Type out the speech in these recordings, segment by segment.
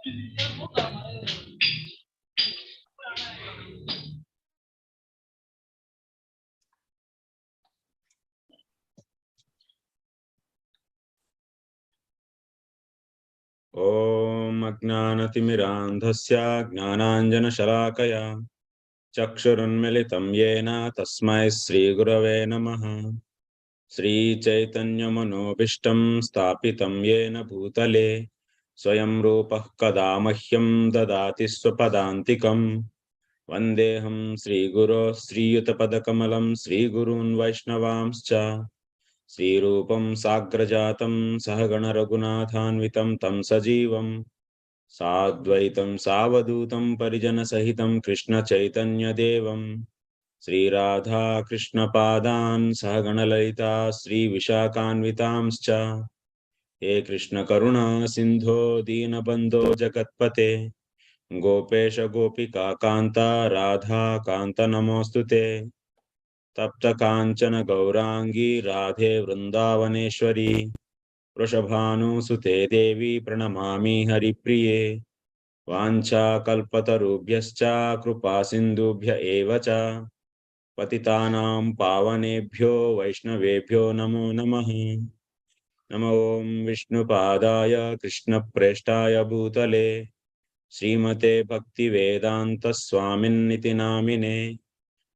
Om Ajnanatimirandhasya Gnananjana-shalakaya Chakshurunmilitam Yena Tasmai Sri Gurave Namaha Sri Chaitanya Manobishtam Stapitam Yena Bhutale Swayam Rupah Kadamahyam Dadati Swapadantikam Vandeham Sri Guru Sri Yutapadakamalam Sri Gurun Vaishnavamscha Sri Rupam Sagrajatam Sahagana Raghunathanvitam Tam Sajivam Sadvaitam Savadutam Parijana Sahitam Krishna Chaitanya Devam Sri Radha Krishna Padan Sahagana Lalita Sri Vishakanvitamscha He Krishna Karuna Sindho Deenabandho Jagatpate Gopesha Gopika Kanta Radha Kanta Namostute Tapta Kanchana Gaurangi Radhe Vrindavaneshwari Vrishabhanu Sute Devi Pranamami Haripriye Vancha kalpatarubhyascha kripa sindubhya eva cha patitanam pavanebhyo vaishnavebhyo namo namaha Namo Om Vishnu Padaya Krishna Preshtaya Bhutale Srimate Bhakti Vedanta Swamin Niti Namine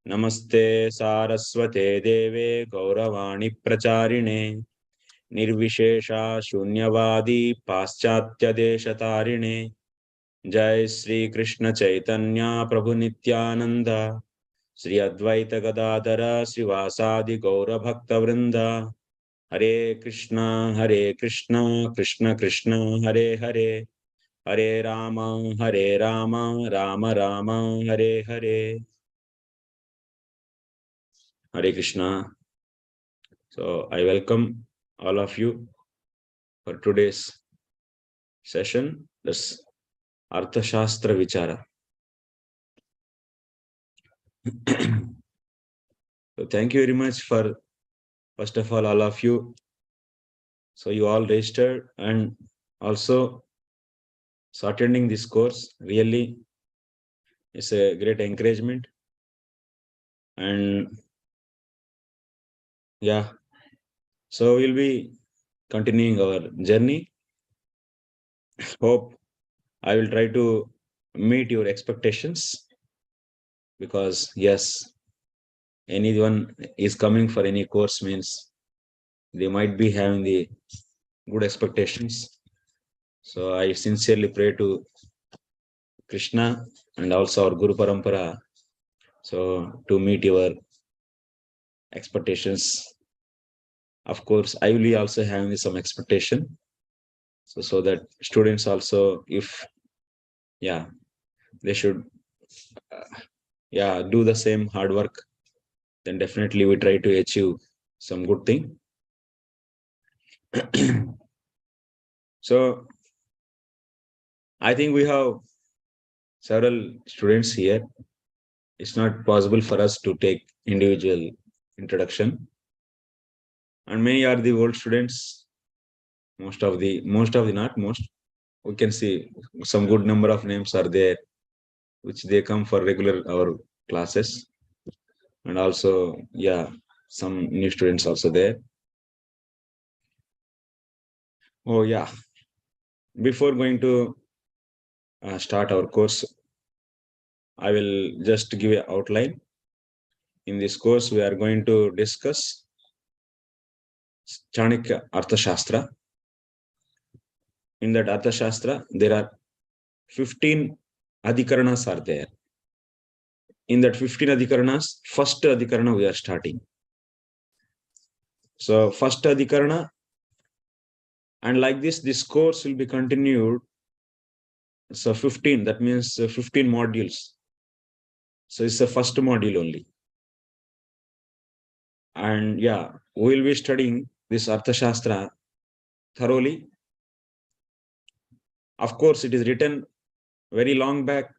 Namaste Saraswate Deve Gauravani Pracharine Nirvishesha Shunyavadi Paschatya Deshatarine Jai Sri Krishna Chaitanya Prabhu Nityananda Sri Advaita Gadadara Srivasadi Gaura Bhakta Vrinda Hare Krishna Krishna Krishna Hare Hare Hare Rama Rama Rama Hare Hare Hare Krishna. So I welcome all of you for today's session. That's Arthaśāstra Vicāra. So thank you very much for, first of all of you. So you all registered and also attending this course. Really, it's a great encouragement. And yeah, so we'll be continuing our journey. Hope I will try to meet your expectations, because yes, anyone is coming for any course means they might be having the good expectations. So I sincerely pray to Krishna and also our Guru Parampara, so to meet your expectations. Of course, I will be also having some expectation. So that students also, if they should do the same hard work, then definitely we try to achieve some good thing. So I think we have several students here. It's not possible for us to take individual introduction, and many are the old students. Most of the not most, we can see some good number of names are there, which they come for regular our classes, and also some new students also there. Oh yeah, before going to start our course, I will just give an outline. In this course, we are going to discuss Chanakya Arthaśāstra. In that Arthaśāstra, there are 15 Adhikaranas are there. In that 15 Adhikaranas, first Adhikarana we are starting. So first Adhikarana, and like this course will be continued. So 15, that means 15 modules. So it's the first module only. And we will be studying this Arthaśāstra thoroughly. Of course, it is written very long back.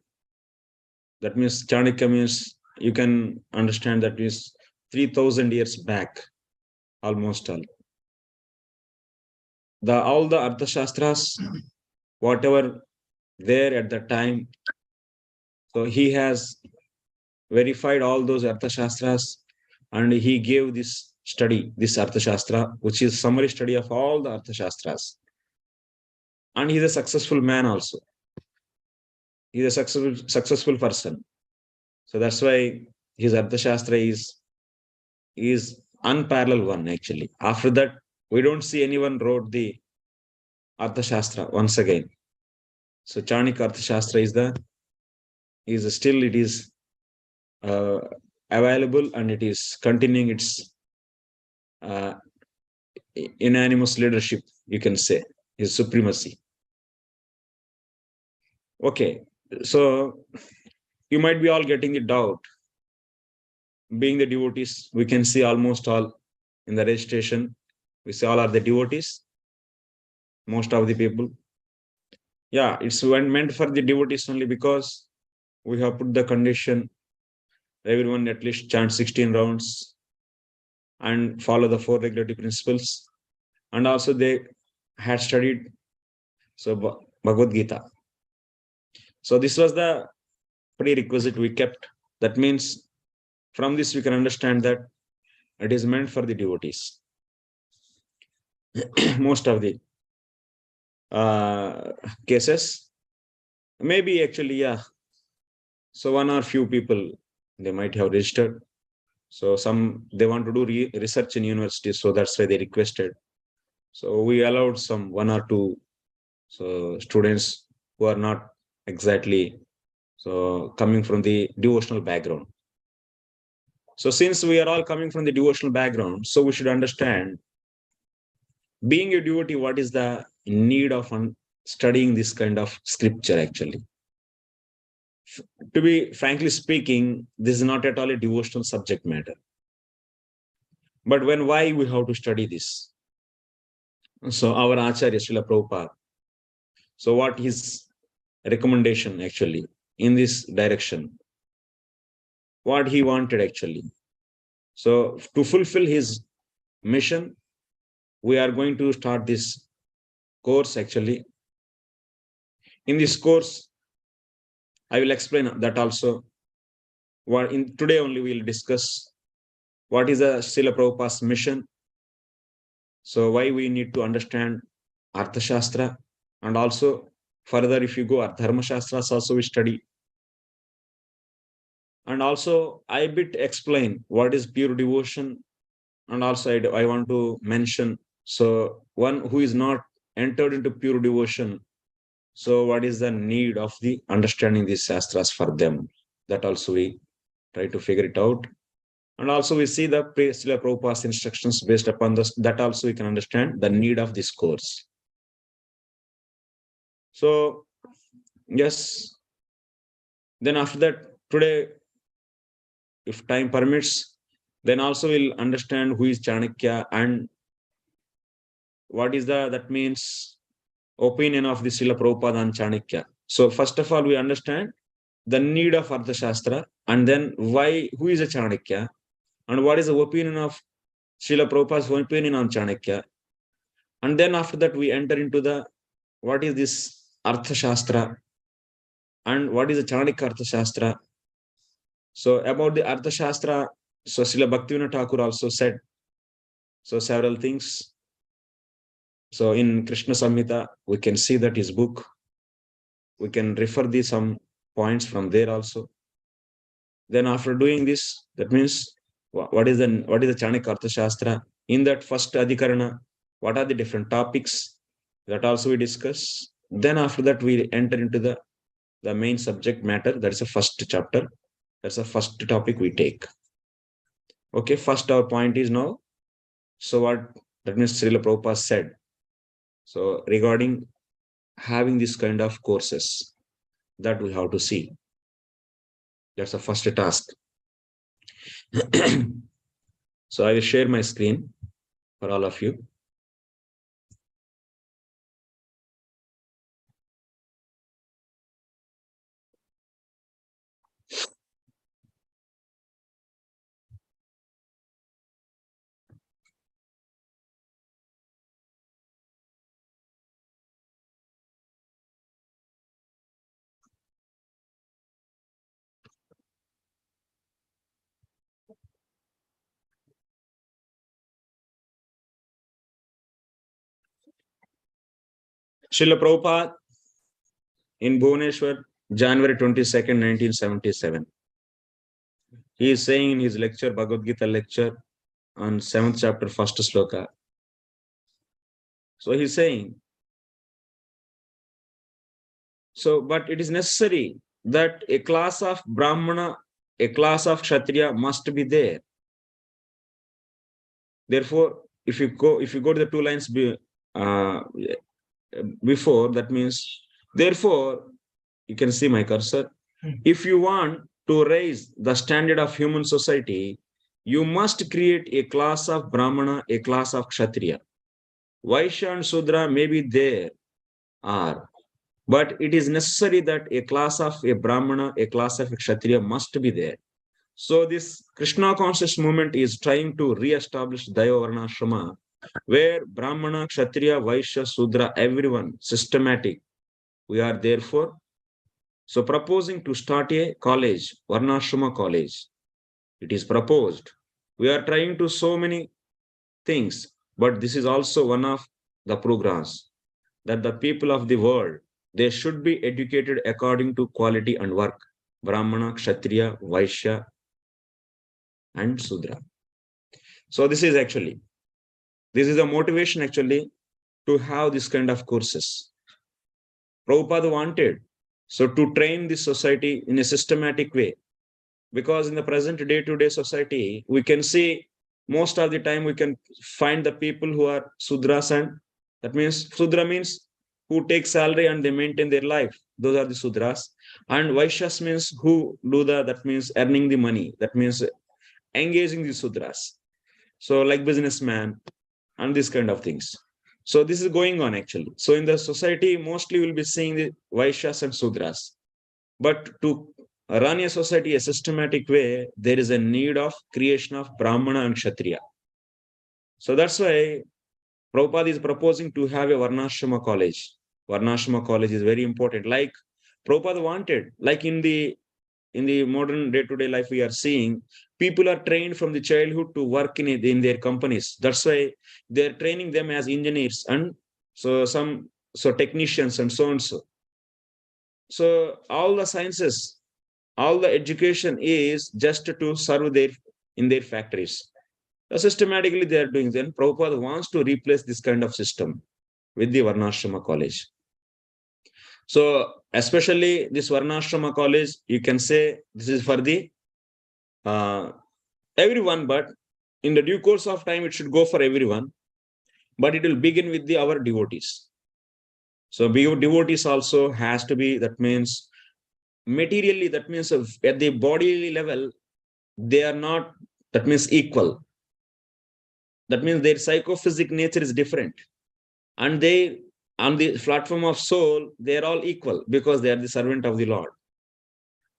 That means Chanakya means, you can understand that is 3000 years back, almost all. All the Arthaśāstras, whatever there at the time. So he has verified all those Arthaśāstras, and he gave this study, this Arthaśāstra, which is summary study of all the Arthaśāstras. And he's a successful man also. He's a successful person. So that's why his Arthaśāstra is unparalleled one actually. After that, we don't see anyone wrote the Arthaśāstra once again. So Chanakya Arthaśāstra is still it is uh, available, and it is continuing its uh, unanimous leadership, you can say, his supremacy. Okay, so you might be all getting the doubt. Being the devotees, we can see almost all in the registration. We see all are the devotees, most of the people. Yeah, it's meant for the devotees only, because we have put the condition everyone at least chant 16 rounds and follow the 4 regulatory principles. And also they had studied Bhagavad Gita. So this was the prerequisite we kept. That means from this we can understand that it is meant for the devotees. Most of the cases, maybe actually, yeah. So one or few people, they might have registered. So some, they want to do research in universities, so that's why they requested. So we allowed some 1 or 2 students who are not exactly coming from the devotional background. So since we are all coming from the devotional background, so we should understand, being a devotee, what is the need of studying this kind of scripture actually. To be frankly speaking, this is not at all a devotional subject matter. But why we have to study this? So our Acharya Srila Prabhupada, so what his recommendation actually in this direction, what he wanted actually. So to fulfill his mission, we are going to start this course actually. In this course, I will explain that also. What in today only we will discuss what is the Srila Prabhupada's mission. So why we need to understand Arthaśāstra, and also further if you go Dharma-shastras also we study. And also I bit explain what is pure devotion, and also I want to mention, so one who is not entered into pure devotion, so what is the need of the understanding these shastras for them, that also we try to figure it out. And also we see the Srila Prabhupada's instructions based upon this, that also we can understand the need of this course. So yes, then after that, today, if time permits, then also we'll understand who is Chanakya and what is that means opinion of the Srila Prabhupada on Chanakya. So first of all, we understand the need of Arthaśāstra, and then who is a Chanakya, and what is the opinion of Srila Prabhupada's opinion on Chanakya. And then after that, we enter into what is this Arthaśāstra and what is the Chanakya Arthaśāstra. So about the Arthaśāstra, so Srila Bhaktivinoda Thakur also said so several things. So in Krishna Samhita, we can see that his book, we can refer some points from there also. Then after doing this, that means what is the Chanakya Arthaśāstra? In that first Adhikarana, what are the different topics? That also we discuss. Then after that, we enter into the main subject matter. That is the first chapter. That's the first topic we take. Okay, first our point is now. So what that means Srila Prabhupada said. So regarding having this kind of courses, that we have to see. That's the first task. So I will share my screen for all of you. Srila Prabhupada in Bhubaneswar, January 22nd, 1977. He is saying in his lecture, Bhagavad Gita lecture on 7th chapter, 1st sloka. So he's saying, so, but it is necessary that a class of Brahmana, a class of Kshatriya must be there. Therefore, if you go to the 2 lines before, that means, therefore, you can see my cursor. If you want to raise the standard of human society, you must create a class of Brahmana, a class of Kshatriya. Vaishya and Sudra may be there, but it is necessary that a class of a Brahmana, a class of a Kshatriya must be there. So this Krishna conscious movement is trying to re-establish Daiva Varnashrama, where Brahmana, Kshatriya, Vaishya, Sudra, everyone, systematic. We are therefore so proposing to start a college, Varnashrama college. It is proposed. We are trying to so many things, but this is also one of the programs that the people of the world, they should be educated according to quality and work. Brahmana, Kshatriya, Vaishya, and Sudra. So this is a motivation actually to have this kind of courses. Prabhupada wanted to train this society in a systematic way, because in the present day-to-day society, we can see most of the time we can find the people who are Sudras, and that means Sudra means who take salary and they maintain their life. Those are the Sudras. And Vaishyas means who do that means earning the money. That means engaging the Sudras. So like businessman and this kind of things. So this is going on actually. So in the society, mostly we'll be seeing the Vaishyas and Sudras. But to run a society a systematic way, there is a need of creation of Brahmana and Kshatriya. So that's why Prabhupada is proposing to have a Varnashrama college. Varnashrama college is very important. Like Prabhupada wanted, like in the modern day-to-day life, we are seeing people are trained from the childhood to work in their companies. That's why they're training them as engineers and so technicians and so and so. So all the sciences, all the education is just to serve in their factories. So systematically they are doing. Then Prabhupada wants to replace this kind of system with the Varnashrama college. So especially this Varnashrama college, you can say this is for the everyone, but in the due course of time, it should go for everyone. But it will begin with our devotees. So devotees also has to be, that means materially, that means at the bodily level, they are not, that means equal. That means their psychophysic nature is different. And they, on the platform of soul, they are all equal because they are the servant of the Lord.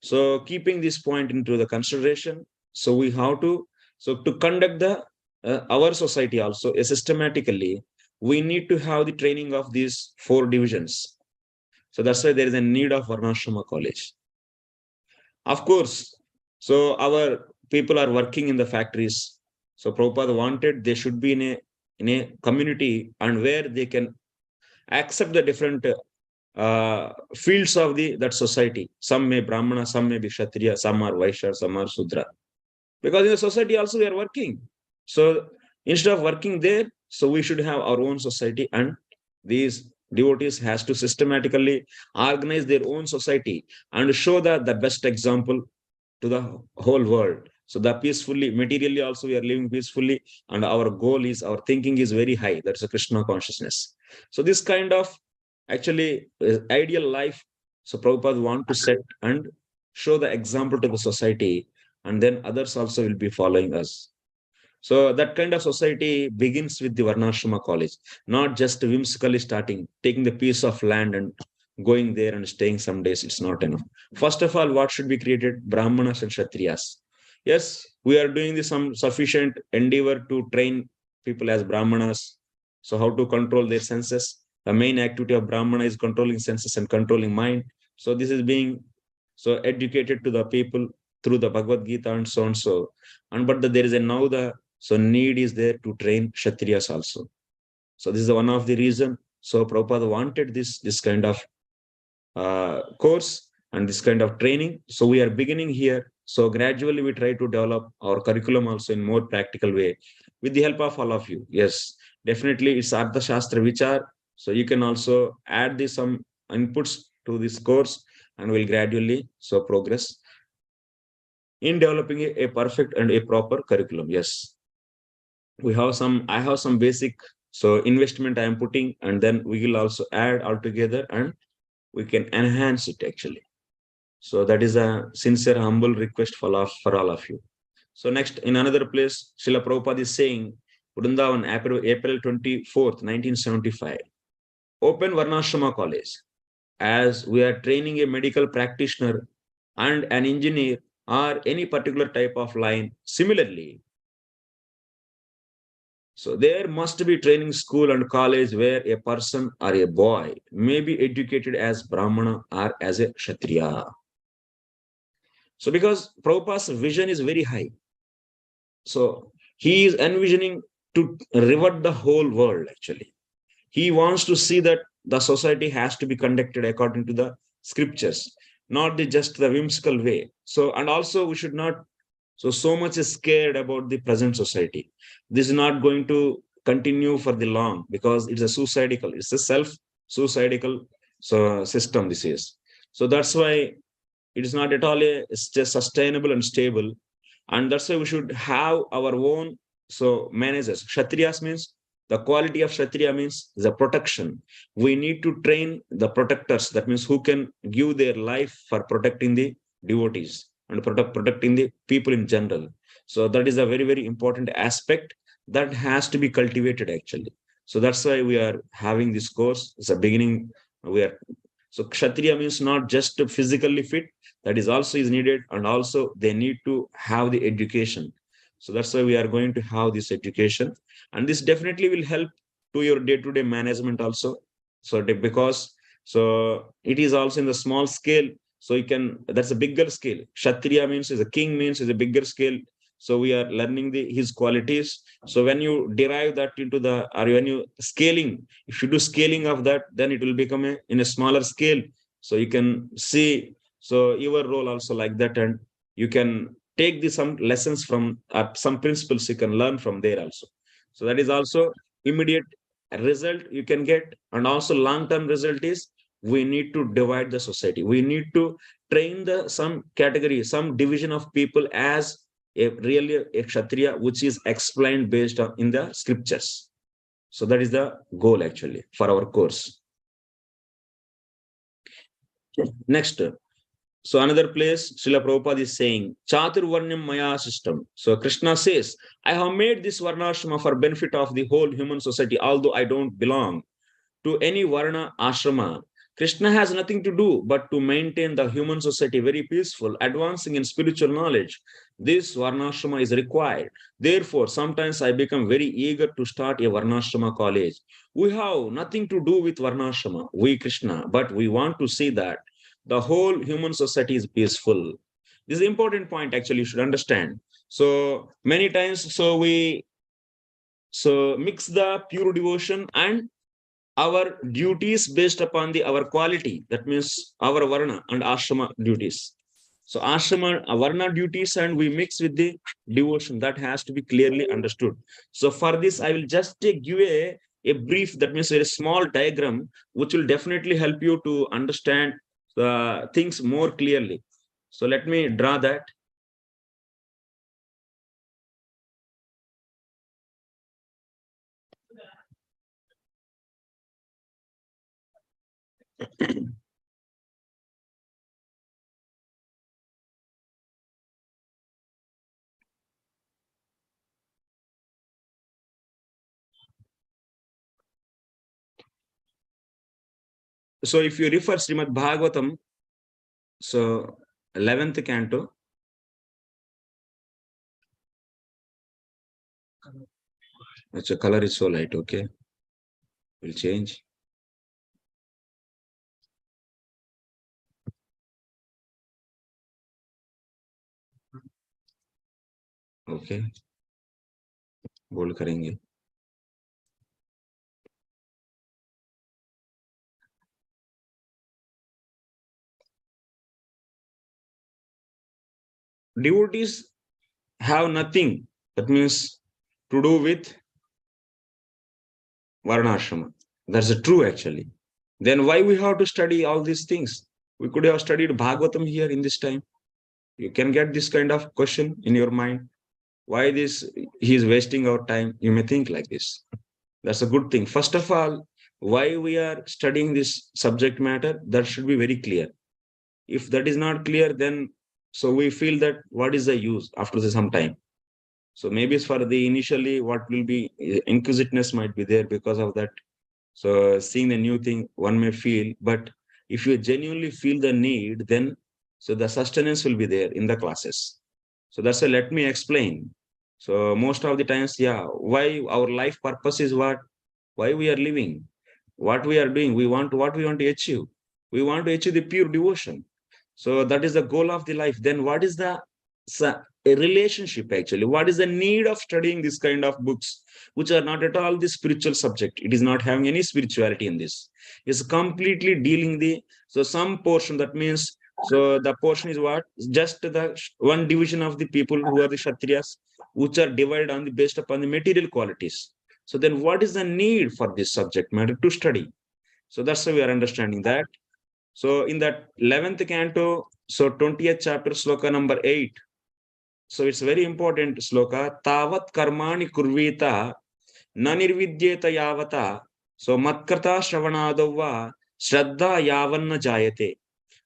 So keeping this point into the consideration, so we have to, to conduct our society also systematically, we need to have the training of these 4 divisions. So that's why there is a need of Varnashrama college. Of course, so our people are working in the factories. So Prabhupada wanted they should be in a community and where they can accept the different fields of that society. Some may Brahmana, some may be Kshatriya, some are Vaishya, some are Sudra. Because in the society also we are working. So instead of working there, so we should have our own society, and these devotees has to systematically organize their own society and show the best example to the whole world. So that peacefully, materially also we are living peacefully, and our goal is, our thinking is very high. That's a Krishna consciousness. So this kind of actually ideal life, so Prabhupada want to set and show the example to the society, and then others also will be following us. So that kind of society begins with the Varnashrama college, not just whimsically starting, taking the piece of land and going there and staying some days. It's not enough. First of all, what should be created? Brahmanas and Kshatriyas. Yes, we are doing some sufficient endeavor to train people as Brahmanas. So how to control their senses? The main activity of Brahmana is controlling senses and controlling mind. So this is being educated to the people through the Bhagavad Gita and so and so. But there is now need is there to train Kshatriyas also. So this is one of the reason So Prabhupada wanted this kind of course and this kind of training. So we are beginning here. So gradually we try to develop our curriculum also in more practical way with the help of all of you. Yes, definitely it's Arthaśāstra Vicāra. So you can also add some inputs to this course and will gradually so progress in developing a perfect and a proper curriculum. Yes, I have some basic so investment I am putting, and then we will also add all together and we can enhance it actually. So that is a sincere, humble request for all of you. So next, in another place, Srila Prabhupada is saying, Vrindavan, April 24th, 1975, open Varnashrama College. As we are training a medical practitioner and an engineer or any particular type of line, similarly, so there must be training school and college where a person or a boy may be educated as Brahmana or as a Kshatriya. So because Prabhupada's vision is very high, so he is envisioning to revert the whole world actually. He wants to see that the society has to be conducted according to the scriptures, not just the whimsical way. So, and also we should not so much scared about the present society. This is not going to continue for the long because it's a suicidal, it's a self-suicidal so system this is. So that's why it is not at all just sustainable and stable. And that's why we should have our own so managers. Kshatriyas means the quality of Kshatriya means the protection. We need to train the protectors. That means who can give their life for protecting the devotees and protecting the people in general. So that is a very, very important aspect that has to be cultivated actually. So that's why we are having this course. It's a beginning. We are so Kshatriya means not just physically fit, that is also is needed, and also they need to have the education. So that's why we are going to have this education, and this definitely will help to your day-to-day management also. So because so it is also in the small scale, so you can, that's a bigger scale. Kshatriya means is a king, means is a bigger scale. So we are learning his qualities. So when you derive that into the, or when you scaling, if you do scaling of that, then it will become in a smaller scale. So you can see so your role also like that, and you can take some lessons from some principles you can learn from there also. So that is also immediate result you can get, and also long-term result is we need to divide the society. We need to train the some category, some division of people as really a Kshatriya, which is explained based on in the scriptures. So that is the goal actually for our course. Next, so another place, Srila Prabhupada is saying, Chaturvarnyam Maya system. So Krishna says, I have made this Varnashrama for benefit of the whole human society, although I don't belong to any Varna ashrama. Krishna has nothing to do but to maintain the human society very peaceful, advancing in spiritual knowledge. This Varnashrama is required. Therefore, sometimes I become very eager to start a Varnashrama college. We have nothing to do with Varnashrama, we Krishna, but we want to see that the whole human society is peaceful. This is an important point actually you should understand. So many times, so we so mix the pure devotion and our duties based upon our quality, that means our varna and ashrama duties. So ashrama varna duties and we mix with the devotion, that has to be clearly understood. So for this I will just give a brief, that means a small diagram which will definitely help you to understand the things more clearly. So let me draw that. So if you refer Srimad Bhagavatam, so 11th canto, it's a color is so light, okay, will change. Okay, बोल करेंगे. devotees have nothing, that means, to do with Varnashrama. That's true actually. Then why we have to study all these things? We could have studied Bhagavatam here in this time. You can get this kind of question in your mind. Why this? He is wasting our time. You may think like this. That's a good thing. First of all, why we are studying this subject matter, that should be very clear. If that is not clear, then so we feel that what is the use after some time. So maybe it's for the initially what will be inquisitiveness might be there because of that. So seeing the new thing, one may feel, but if you genuinely feel the need, then so the sustenance will be there in the classes. So that's why let me explain. So most of the times, yeah, why our life purpose is what? Why we are living? What we are doing? We want what we want to achieve. We want to achieve the pure devotion. So that is the goal of the life. Then what is the a relationship actually? What is the need of studying this kind of books, which are not at all the spiritual subject? It is not having any spirituality in this. It's completely dealing the so some portion, that means so the portion is what? Just the one division of the people who are the Kshatriyas, which are divided on the based upon the material qualities. So then what is the need for this subject matter to study? So that's how we are understanding that. So in that 11th canto, so 20th chapter, sloka number 8. So it's very important sloka. Tavat karmani kurvita na nirvidyeta yavata. So matkrata shravanadava shraddha yavanna jayate.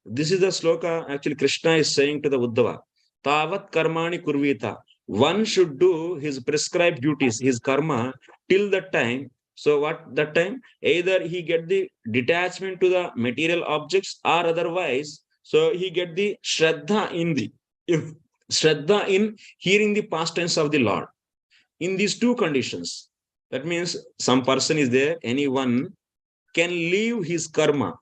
This is the sloka actually Krishna is saying to the Uddhava. Tavat karmani kurvita. One should do his prescribed duties, his karma, till that time. So what that time? Either he get the detachment to the material objects, or otherwise, so he get the shraddha in the shraddha in hearing the pastimes of the Lord. In these two conditions, that means some person is there, anyone can leave his karma,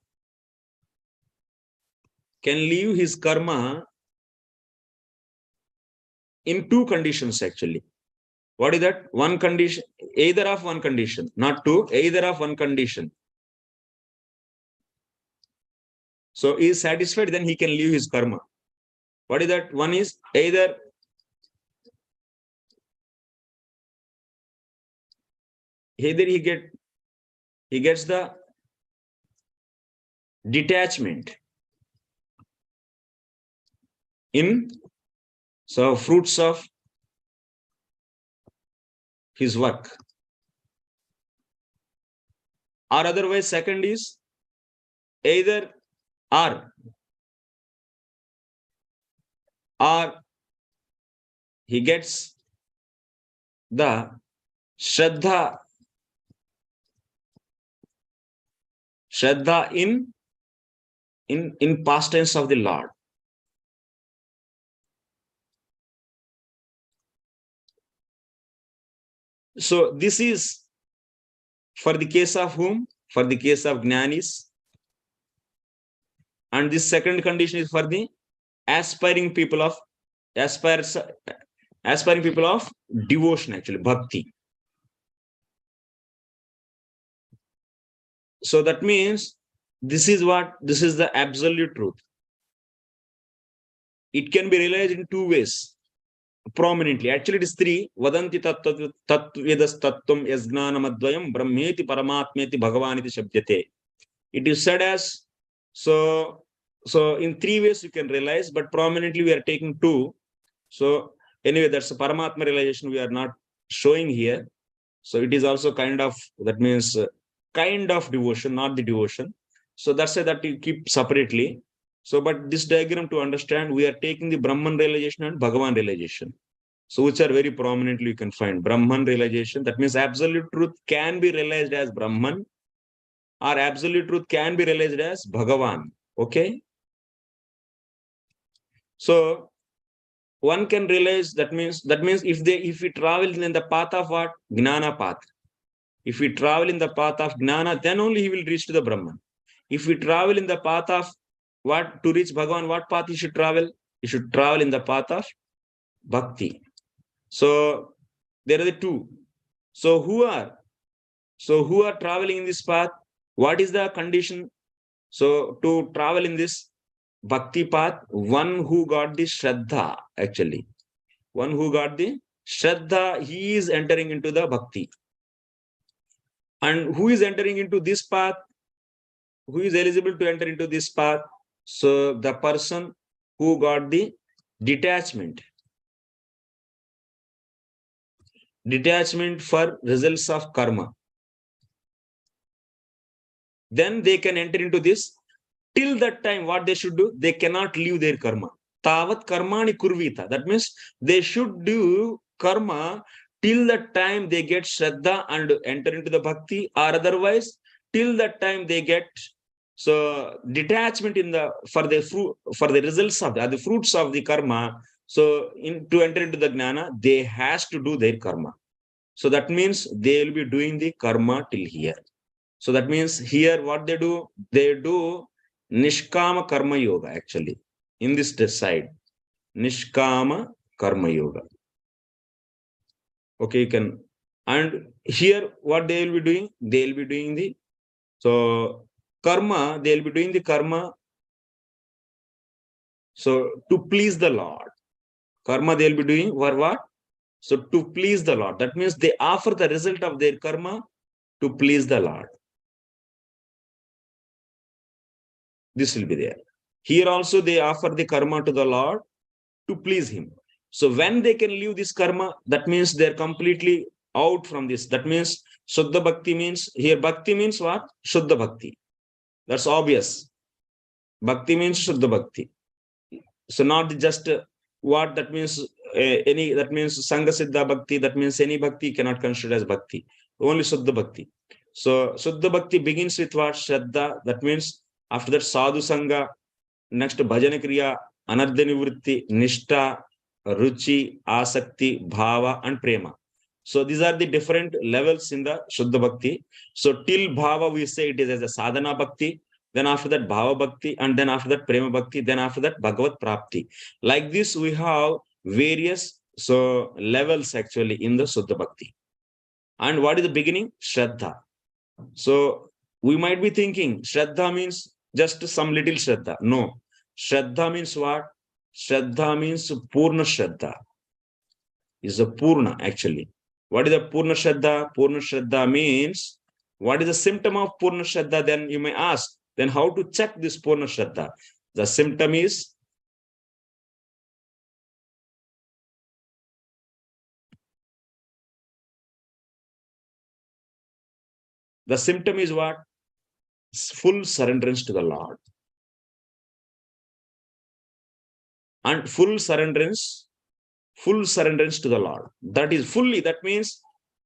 in two conditions actually. What is that? One condition, either of one condition, not two, either of one condition. So he is satisfied, then he can leave his karma. What is that? One is either he gets the detachment in so fruits of his work, or otherwise second is either or he gets the shraddha in pastimes of the Lord. So this is for the case of whom? For the case of Jnanis. And this second condition is for the aspiring people of devotion, actually, bhakti. So that means this is the absolute truth. It can be realized in two ways prominently. Actually, it is three. Vadanti tattvedas tattvam yasgnanamadvayam brahmeti paramatmeti bhagavaniti shabdyate. It is said as so in three ways you can realize, but prominently we are taking two. So anyway, that's a Paramatma realization we are not showing here. So it is also kind of, that means kind of devotion, not the devotion. So that's why that you keep separately. So, but this diagram to understand, we are taking the Brahman realization and Bhagavan realization. So which are very prominently you can find. Brahman realization, that means absolute truth can be realized as Brahman, or absolute truth can be realized as Bhagavan. Okay. So one can realize, that means if we travel in the path of what? Gnana path. If we travel in the path of Gnana, then only he will reach to the Brahman. If we travel in the path of what? To reach Bhagavan, what path he should travel? He should travel in the path of Bhakti. So there are the two. So who are traveling in this path? What is the condition? So to travel in this, bhakti path, one who got the Shraddha, actually. One who got the Shraddha, he is entering into the bhakti. And who is entering into this path? Who is eligible to enter into this path? So the person who got the detachment. Detachment for results of karma. Then they can enter into this. Till that time, what they should do? They cannot leave their karma. Tavat karmani kurvita. That means they should do karma till the time they get Shraddha and enter into the bhakti, or otherwise till that time they get so detachment in the for the fruit, for the results of the fruits of the karma. So to enter into the jnana, they has to do their karma. So that means they will be doing the karma till here. So that means here what they do? They do Nishkama Karma Yoga, actually. In this side, Nishkama Karma Yoga. Okay, you can. And here what they will be doing? They will be doing the so karma, they will be doing the karma. So to please the Lord. Karma they will be doing for what? So to please the Lord. That means they offer the result of their karma to please the Lord. This will be there. Here also they offer the karma to the Lord to please him. So when they can leave this karma, that means they're completely out from this. That means Shuddha Bhakti means, here Bhakti means what? Shuddha Bhakti. That's obvious. Bhakti means Shuddha Bhakti. So not just what that means, any, that means Sangha Siddha Bhakti, that means any Bhakti cannot consider as Bhakti. Only Shuddha Bhakti. So Shuddha Bhakti begins with what? Shraddha. That means after that Sadhu Sangha, next Bhajana Kriya, Anardha Nivritti, Nishta, Ruchi, Asakti, Bhava, and Prema. So these are the different levels in the Shuddha Bhakti. So till Bhava, we say it is as a Sadhana Bhakti. Then after that, Bhava Bhakti. And then after that, Prema Bhakti. Then after that, Bhagavat Prapti. Like this, we have various levels actually in the Shuddha Bhakti. And what is the beginning? Shraddha. So we might be thinking, Shraddha means just some little Shraddha. No. Shraddha means what? Shraddha means Purna Shraddha. Is a Purna actually. What is a Purna Shraddha? Purna Shraddha means, what is the symptom of Purna Shraddha? Then you may ask, then how to check this Purna Shraddha? The symptom is what? Full surrenderance to the Lord. And full surrenderance to the Lord. That is fully, that means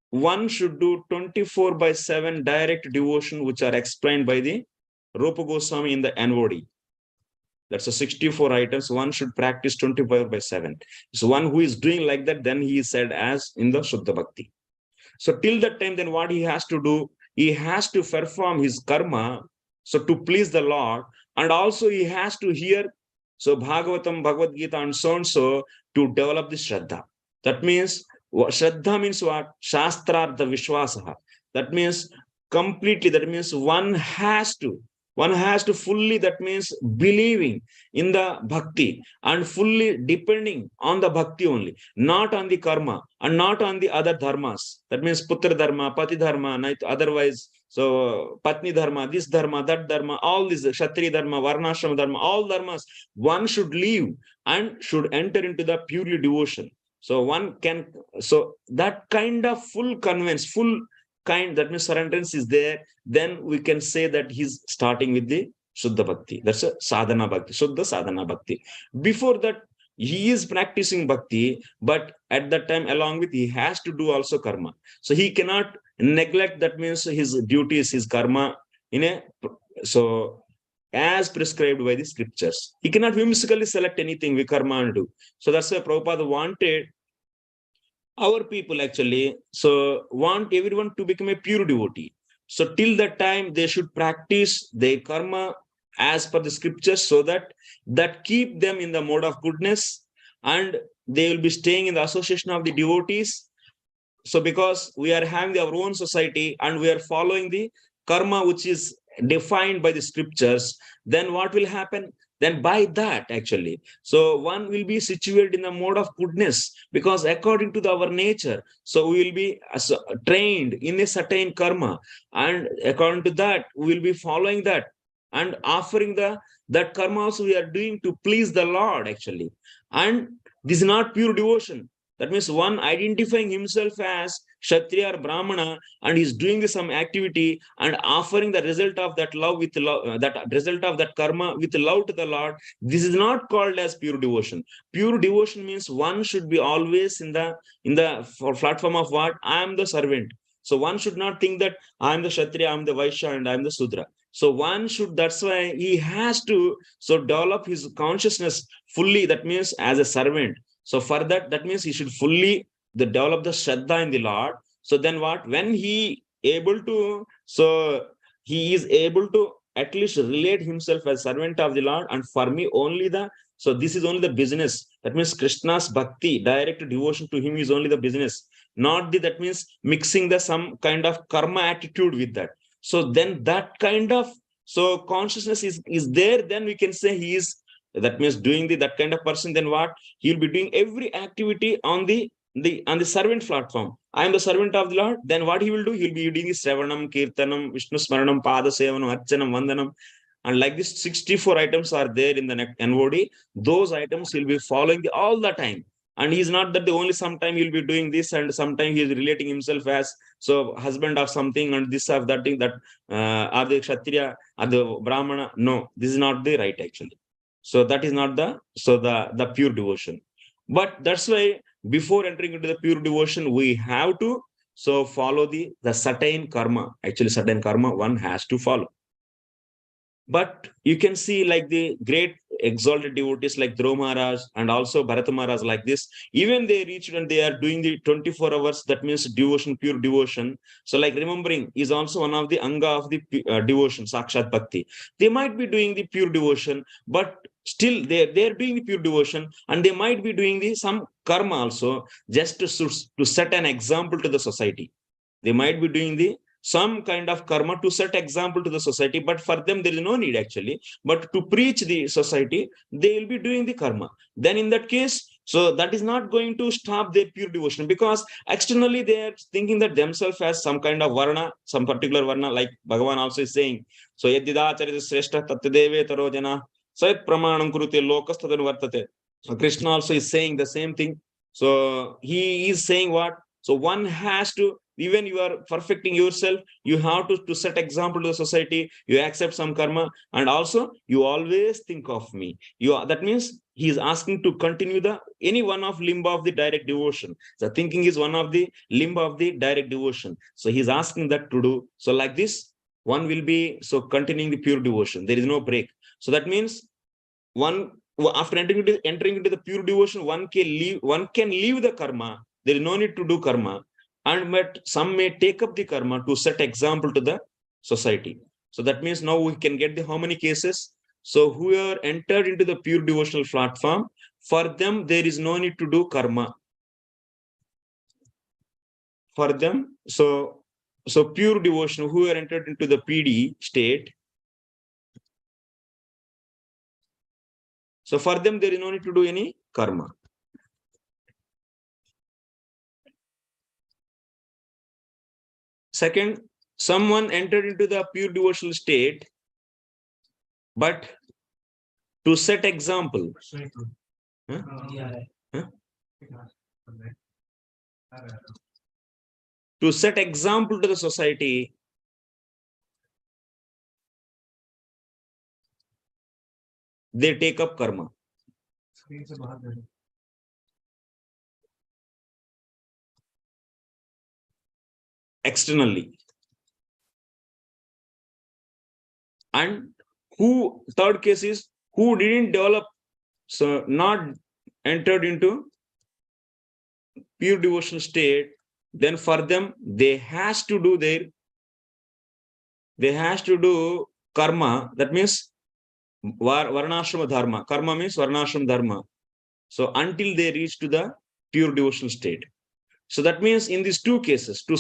one should do 24/7 direct devotion, which are explained by the Rupa Goswami in the NOD. That's a 64 items. One should practice 24/7. So one who is doing like that, then he is said as in the Shuddha Bhakti. So till that time, then what he has to do? He has to perform his karma, so to please the Lord, and also he has to hear so Bhagavatam, Bhagavad Gita, and so to develop the Shraddha. That means Shraddha means what? Shastrartha Vishwasaha. That means completely, that means one has to fully, that means believing in the bhakti and fully depending on the bhakti only, not on the karma and not on the other dharmas. That means Putra Dharma, Pati Dharma, otherwise, so Patni Dharma, this Dharma, that Dharma, all these Kshatriya Dharma, Varnashrama Dharma, all dharmas, one should leave and should enter into the purely devotion. So one can, so that kind of full convince, full kind, that means surrenderance is there, then we can say that he's starting with the Shuddha Bhakti. That's a Sadhana Bhakti, Shuddha Sadhana Bhakti. Before that, he is practicing Bhakti, but at that time, along with, he has to do also karma. So he cannot neglect, that means his duties, his karma, in a, so as prescribed by the scriptures. He cannot whimsically select anything we karma and do. So that's why Prabhupada wanted our people actually, so want everyone to become a pure devotee. So till that time, they should practice their karma as per the scriptures, so that keep them in the mode of goodness, and they will be staying in the association of the devotees. So because we are having our own society and we are following the karma which is defined by the scriptures, then what will happen? Then by that, actually, so one will be situated in the mode of goodness, because according to our nature, so we will be trained in a certain karma, and according to that, we will be following that and offering that karma also we are doing to please the Lord, actually. And this is not pure devotion. That means one identifying himself as Kshatriya or Brahmana, and he's doing some activity and offering the result of that love with love, that result of that karma with love to the Lord. This is not called as pure devotion. Pure devotion means one should be always in the platform of what? I am the servant. So one should not think that I am the Kshatriya, I am the Vaishya, and I am the Sudra. So one should, that's why he has to so develop his consciousness fully. That means as a servant. So for that, that means he should fully develop the Shraddha in the Lord. So then what? When he able to, so he is able to at least relate himself as servant of the Lord. And for me, only the, so this is only the business. That means Krishna's bhakti, direct devotion to him is only the business. Not the, that means mixing the some kind of karma attitude with that. So then that kind of, so consciousness is there, then we can say he is, that means doing that kind of person. Then what? He'll be doing every activity on the servant platform. I am the servant of the Lord. Then what he will do? He'll be doing Sravanam, Kirtanam, Vishnu Smaranam, Pada Sevanam, Archanam, Vandanam. And like this, 64 items are there in the NOD. Those items he'll be following all the time. And he's not that the only sometime he'll be doing this, and sometime he's relating himself as so husband of something and this of that thing, that are the Kshatriya, are the Brahmana. No, this is not the right, actually. So that is not the pure devotion. But that's why before entering into the pure devotion, we have to so follow the certain karma. Actually, certain karma one has to follow. But you can see like the great exalted devotees like Dhruva Maharaj and also Bharata Maharaj, like this, even they reached and they are doing the 24 hours, that means devotion, pure devotion. So like remembering is also one of the anga of the devotion, Sakshat Bhakti. They might be doing the pure devotion, but still they're doing the pure devotion, and they might be doing the some karma also, just to set an example to the society. They might be doing the some kind of karma to set example to the society, but for them there is no need, actually. But to preach the society, they will be doing the karma. Then in that case, so that is not going to stop their pure devotion, because externally they are thinking that themselves as some kind of varna, some particular varna, like Bhagavan also is saying. So yadidacharita sreshta tattadeve tarojana sayat pramanam kurute lokas tadanu vartate. So Krishna also is saying the same thing. So he is saying what? So one has to, even you are perfecting yourself, you have to set example to the society, you accept some karma, and also you always think of me. That means he is asking to continue any one of limb of the direct devotion. The thinking is one of the limb of the direct devotion. So he's asking that to do. So like this, one will be so continuing the pure devotion. There is no break. So that means one, after entering into the pure devotion, one can leave the karma. There is no need to do karma. And but some may take up the karma to set example to the society. So that means now we can get the how many cases? So who are entered into the pure devotional platform, for them there is no need to do karma. For them, so pure devotion, who are entered into the PD state, so for them there is no need to do any karma. Second, someone entered into the pure devotional state, but to set example. Huh? Huh? To set example to the society, they take up karma. Externally. And third case is who didn't develop, so not entered into pure devotional state, then for them they has to do karma. That means varnashrama dharma. Karma means varnashrama dharma. So until they reach to the pure devotional state. So that means in these two cases, to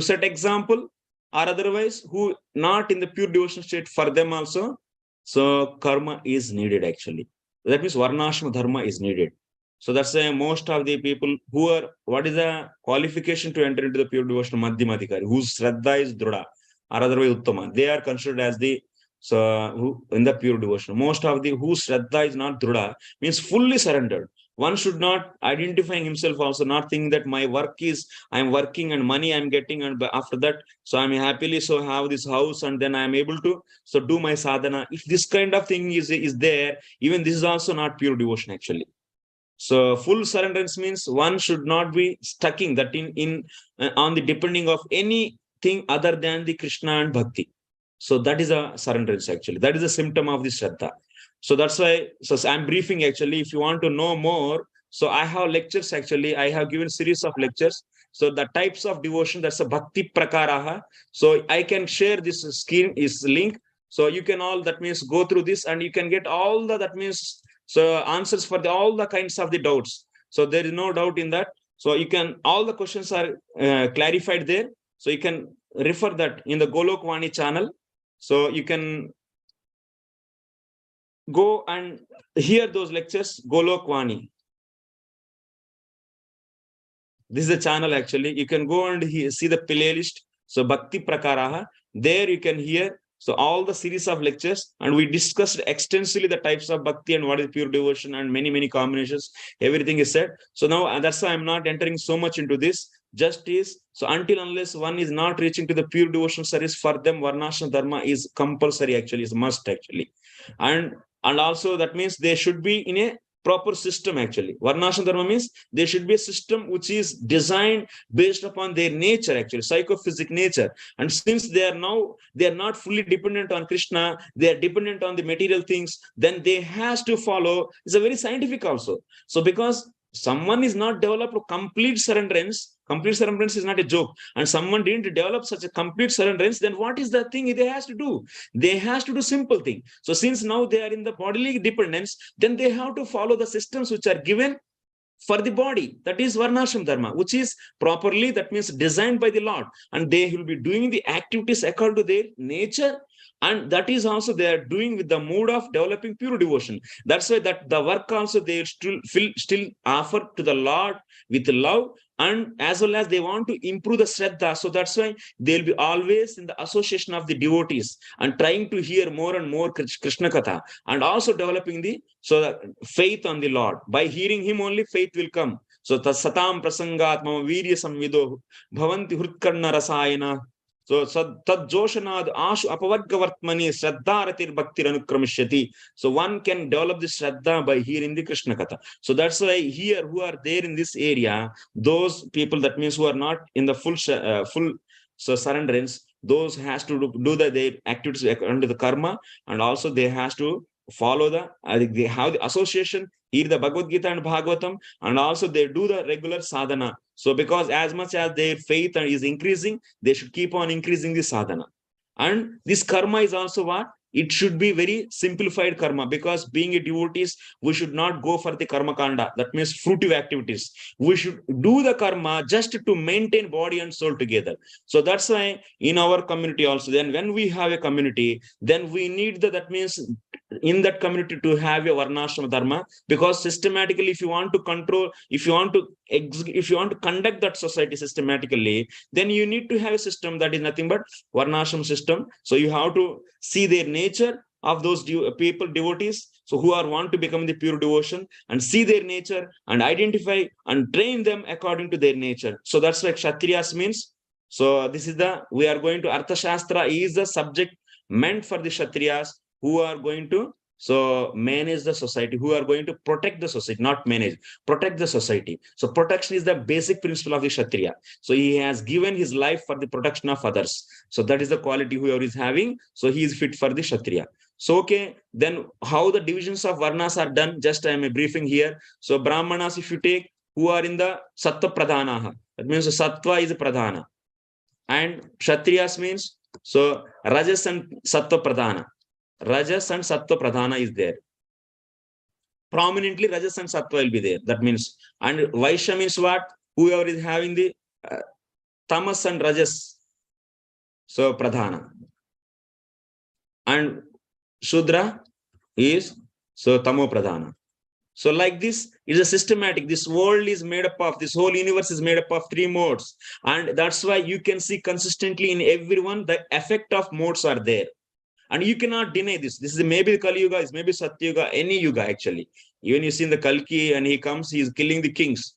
set example or otherwise who not in the pure devotional state, for them also, so karma is needed actually. That means varnashram dharma is needed. So that's why most of the people who are, what is the qualification to enter into the pure devotional madhyamadhikari, whose shraddha is druda, or otherwise uttama, they are considered as the, so who in the pure devotion. Most of the whose shraddha is not druda means fully surrendered. One should not identifying himself also, not thinking that my work is, I'm working and money I'm getting, and after that, so I'm happily so have this house and then I'm able to so do my sadhana. If this kind of thing is there, even this is also not pure devotion actually. So full surrenderance means one should not be stucking that in on the depending of anything other than the Krishna and Bhakti. So that is a surrenderance actually. That is a symptom of the Shraddha. So that's why, so I'm briefing actually. If you want to know more, so I have lectures actually. I have given series of lectures. So the types of devotion, that's a Bhakti Prakaraha. So I can share this screen is link. So you can all, that means go through this and you can get all the, that means, so answers for all the kinds of the doubts. So there is no doubt in that. So you can, all the questions are clarified there. So you can refer that in the Golok Vani channel. So you can go and hear those lectures, Golok Vani. This is a channel actually. You can go and see the playlist. So Bhakti Prakaraha. There you can hear so all the series of lectures, and we discussed extensively the types of bhakti and what is pure devotion and many combinations. Everything is said. So now that's why I'm not entering so much into this. Just is so until unless one is not reaching to the pure devotional service, for them varnashram dharma is compulsory actually, is must actually, and also that means they should be in a proper system actually. Varnashram dharma means there should be a system which is designed based upon their nature actually, psychophysic nature. And since they are not fully dependent on Krishna, they are dependent on the material things, then they has to follow. It's a very scientific also. So because someone is not developed complete surrenderance is not a joke, and someone didn't develop such a complete surrenderance, then what is the thing they has to do? They has to do simple thing. So since now they are in the bodily dependence, then they have to follow the systems which are given for the body. That is varnashram dharma, which is properly, that means designed by the Lord, and they will be doing the activities according to their nature, and that is also they are doing with the mood of developing pure devotion. That's why that the work also they still offer to the Lord with love, and as well as they want to improve the Shraddha. So that's why they'll be always in the association of the devotees and trying to hear more and more Krishna Katha, and also developing the faith on the Lord. By hearing him only faith will come. So satam prasangat mama virya samvido bhavanti hrutkarna rasayana. So tad joshanad ashu apavargavartmani shraddharatir bhaktir anukramishati. So one can develop this shraddha by hearing the Krishna Katha. So that's why here who are there in this area, those people, that means who are not in the full so surrenderance, those has to do their activities under the karma, and also they has to follow they have the association, hear the Bhagavad Gita and Bhagavatam, and also they do the regular sadhana. So because as much as their faith is increasing, they should keep on increasing the sadhana. And this karma is also what? It should be very simplified karma, because being a devotees, we should not go for the karma kanda, that means fruitive activities. We should do the karma just to maintain body and soul together. So that's why in our community also, then when we have a community, then we need that means in that community to have a varnashram dharma, because systematically if you want to control, if you want to conduct that society systematically, then you need to have a system that is nothing but varnashram system. So you have to see their nature of those people, devotees, so who are want to become the pure devotion, and see their nature and identify and train them according to their nature. So that's like Kshatriyas means. So this is we are going to Arthaśāstra is the subject meant for the Kshatriyas, who are going to manage the society, who are going to protect the society, not manage, protect the society. So protection is the basic principle of the Kshatriya. So he has given his life for the protection of others. So that is the quality whoever is having. So he is fit for the Kshatriya. So okay, then how the divisions of varnas are done, just I am briefing here. So Brahmanas, if you take, who are in the Sattva Pradhanaha, that means the Sattva is Pradhana, and Kshatriyas means so Rajas and Sattva Pradhana. Rajas and Sattva Pradhana is there. Prominently, Rajas and Sattva will be there. That means, and Vaishya means what? Whoever is having the Tamas and Rajas. So Pradhana. And Shudra is so Tamo Pradhana. So like this, it is a systematic. This world is made up of, this whole universe is made up of 3 modes. And that's why you can see consistently in everyone, the effect of modes are there. And you cannot deny this. This is maybe Kali Yuga, is maybe Satya Yuga, any Yuga actually. Even you see in the Kalki and he comes, he is killing the kings.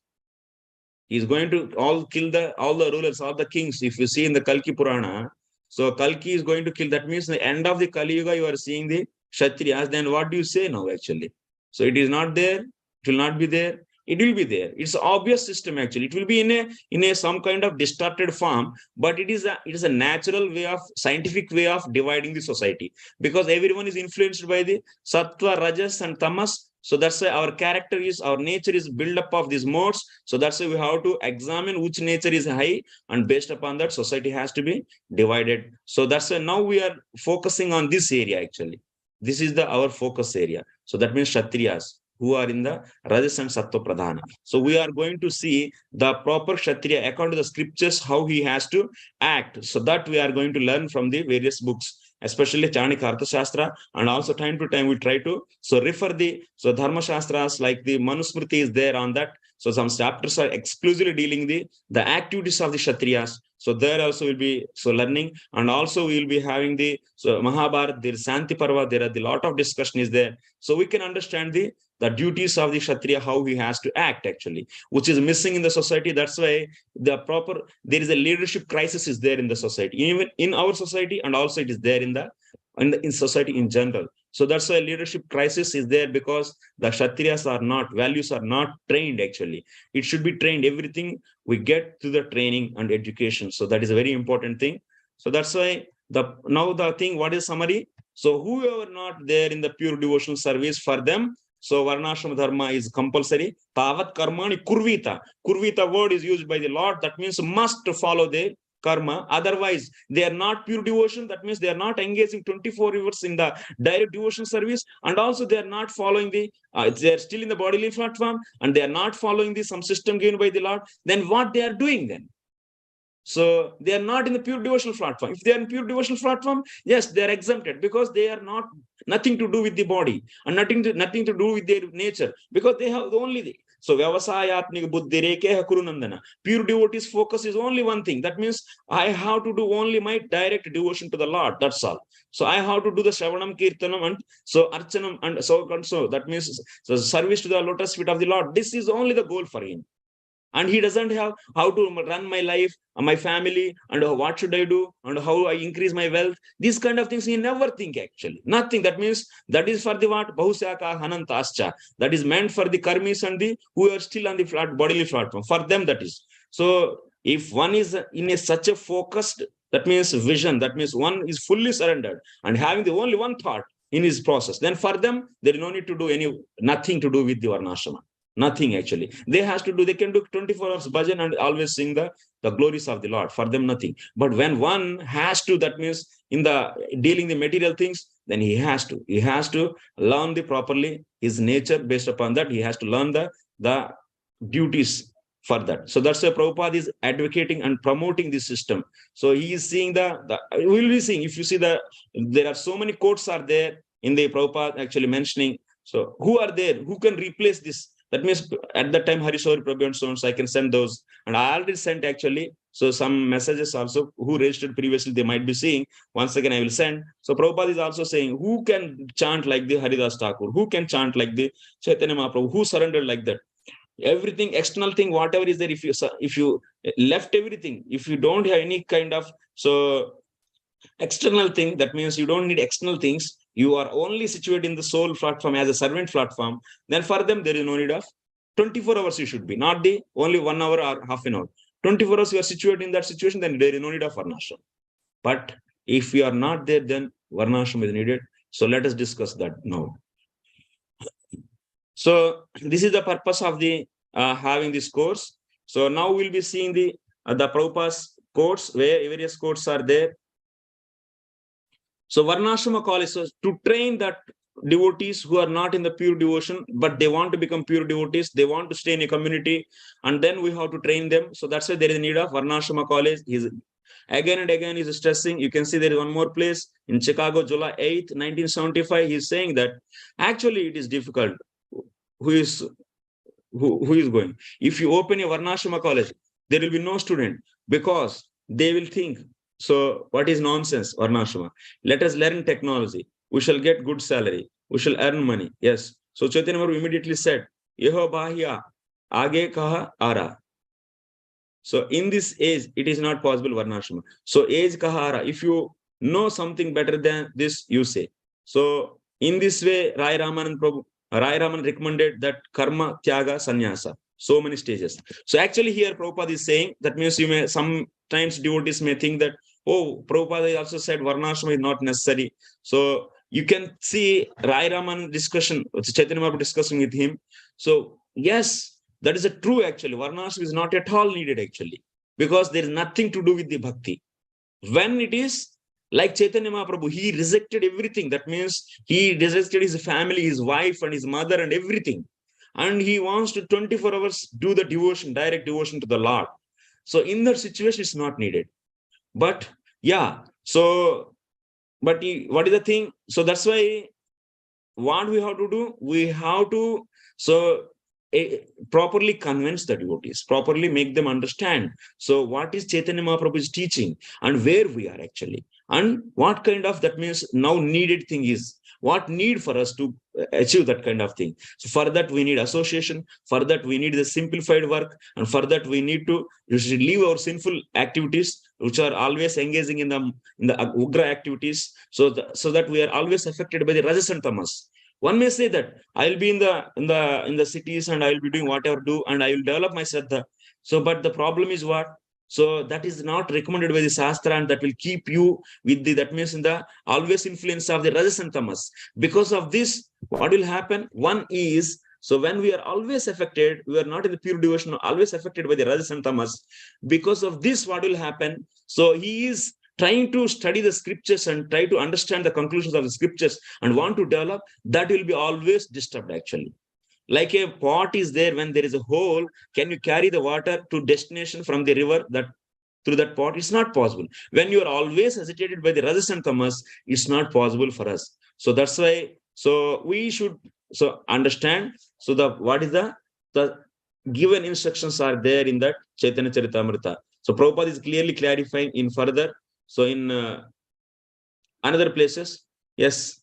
He's going to kill all the rulers, all the kings. If you see in the Kalki Purana, so Kalki is going to kill. That means the end of the Kali Yuga, you are seeing the Kshatriyas. Then what do you say now actually? So it is not there. It will not be there. It will be there. It's an obvious system actually. It will be in a some kind of distorted form, but it is a natural way of scientific way of dividing the society, because everyone is influenced by the Sattva, Rajas, and Tamas. So that's why our nature is built up of these modes. So that's why we have to examine which nature is high, and based upon that, society has to be divided. So that's why now we are focusing on this area actually. This is our focus area. So that means Kshatriyas, who are in the Rajas and Sattva Pradhana. So we are going to see the proper Kshatriya according to the scriptures, how he has to act. So that we are going to learn from the various books, especially Charnika Arthaśāstra, and also time to time we try to refer Dharma Shastras, like the Manusmriti is there on that. So some chapters are exclusively dealing the activities of the Kshatriyas. So there also will be learning, and also we will be having the Mahabharata, there is Santi Parva, there are the lot of discussion is there. So we can understand the duties of the Kshatriya, how he has to act actually, which is missing in the society. That's why there is a leadership crisis is there in the society, even in our society, and also it is there in society in general. So that's why leadership crisis is there, because the Kshatriyas values are not trained actually. It should be trained. Everything we get to the training and education. So that is a very important thing. So that's why now the thing, what is summary? So whoever not there in the pure devotional service, for them, so Varnashram Dharma is compulsory. Tavat karmani kurvita. Kurvita word is used by the Lord. That means must follow the karma. Otherwise, they are not pure devotion. That means they are not engaging 24 hours in the direct devotion service. And also they are not following they are still in the bodily platform, and they are not following some system given by the Lord. Then what they are doing then? So they are not in the pure devotional platform. If they are in pure devotional platform, yes, they are exempted, because they are nothing to do with the body, and nothing to do with their nature, because they have only so Vyavasayatmika Buddhi Rekeha Kurunandana. Pure devotees focus is only one thing. That means I have to do only my direct devotion to the Lord. That's all. So I have to do the Shravanam Kirtanam and so Archanam and so. That means service to the lotus feet of the Lord. This is only the goal for him. And he doesn't have how to run my life, my family, and what should I do, and how I increase my wealth. These kind of things he never think actually. Nothing. That means that is for the what? Bahusyaka Hanantascha. That is meant for the karmis and the who are still on the bodily platform. For them that is. So if one is in such a focused, that means vision, that means one is fully surrendered and having the only one thought in his process, then for them, there is no need to do nothing to do with the Varnashrama. Nothing actually. They can do 24 hours bhajan and always sing the glories of the Lord. For them, nothing. But when one has to, that means in the dealing the material things, then he has to learn properly his nature. Based upon that, he has to learn the duties for that. So that's why Prabhupada is advocating and promoting this system. So he is seeing we will be seeing, if you see there are so many quotes are there in the Prabhupada actually mentioning. So who are there? Who can replace this? That means at that time, Harisori Prabhu and so on, so I can send those. And I already sent actually. So some messages also, who registered previously, they might be seeing. Once again, I will send. So Prabhupada is also saying, who can chant like the Haridas Thakur? Who can chant like the Chaitanya Mahaprabhu? Who surrendered like that? Everything, external thing, whatever is there, if you left everything, if you don't have any kind of external thing, that means you don't need external things. You are only situated in the soul platform as a servant platform. Then for them, there is no need of 24 hours. You should be not the only 1 hour or half an hour. 24 hours you are situated in that situation, then there is no need of Varnashram. But if you are not there, then Varnashram is needed. So let us discuss that now. So this is the purpose of the having this course. So now we'll be seeing the Prabhupada's quotes, where various quotes are there. So Varnashrama college, so to train that devotees who are not in the pure devotion, but they want to become pure devotees, they want to stay in a community, and then we have to train them. So that's why there is a need of Varnashrama college. Again and again, he's stressing. You can see there is one more place in Chicago, July 8th, 1975. He's saying that actually it is difficult. Who is going? If you open a Varnashrama college, there will be no student because they will think, so what is nonsense, Varnashrama? Let us learn technology. We shall get good salary. We shall earn money. Yes. So Chaitanya Mahaprabhu immediately said, Yeho bahya, age kaha ara. So in this age, it is not possible Varnashrama. So age kaha ara. If you know something better than this, you say. So in this way, Rai Raman recommended that karma, tyaga, sannyasa. So many stages. So actually here Prabhupada is saying, that means you may, sometimes devotees may think that, oh, Prabhupada also said Varnashrama is not necessary. So you can see Rai Raman discussion, Chaitanya Mahaprabhu discussing with him. So yes, that is a true actually. Varnashrama is not at all needed actually, because there is nothing to do with the bhakti. When it is like Chaitanya Mahaprabhu, he rejected everything. That means he rejected his family, his wife and his mother and everything. And he wants to 24 hours do the devotion, direct devotion to the Lord. So in that situation, it's not needed. But yeah, so, but what is the thing? So that's why what we have to do, we have to, so properly convince the devotees, properly make them understand. So what is Chaitanya Mahaprabhu is teaching and where we are actually, and what kind of, that means now needed thing is, what need for us to achieve that kind of thing. So for that we need association, for that we need the simplified work, and for that we need to leave our sinful activities, which are always engaging in the ugra activities, so that we are always affected by the rajas and tamas. One may say that I'll be in the cities and I'll be doing whatever do and I will develop my Shraddha. So, but the problem is what? So that is not recommended by the Shastra, and that will keep you with the, that means in the always influence of the Rajas and Tamas. Because of this, what will happen? One is, so when we are always affected, we are not in the pure devotion, always affected by the Rajas and Tamas. Because of this, what will happen? So he is trying to study the scriptures and try to understand the conclusions of the scriptures and want to develop, that will be always disturbed actually. Like a pot is there, when there is a hole, can you carry the water to destination from the river that through that pot? It's not possible. When you are always hesitated by the rajas and tamas, it's not possible for us. So that's why, so we should so understand. So the what is the given instructions are there in that Chaitanya Charitamrita. So Prabhupada is clearly clarifying in further. So in another places, yes,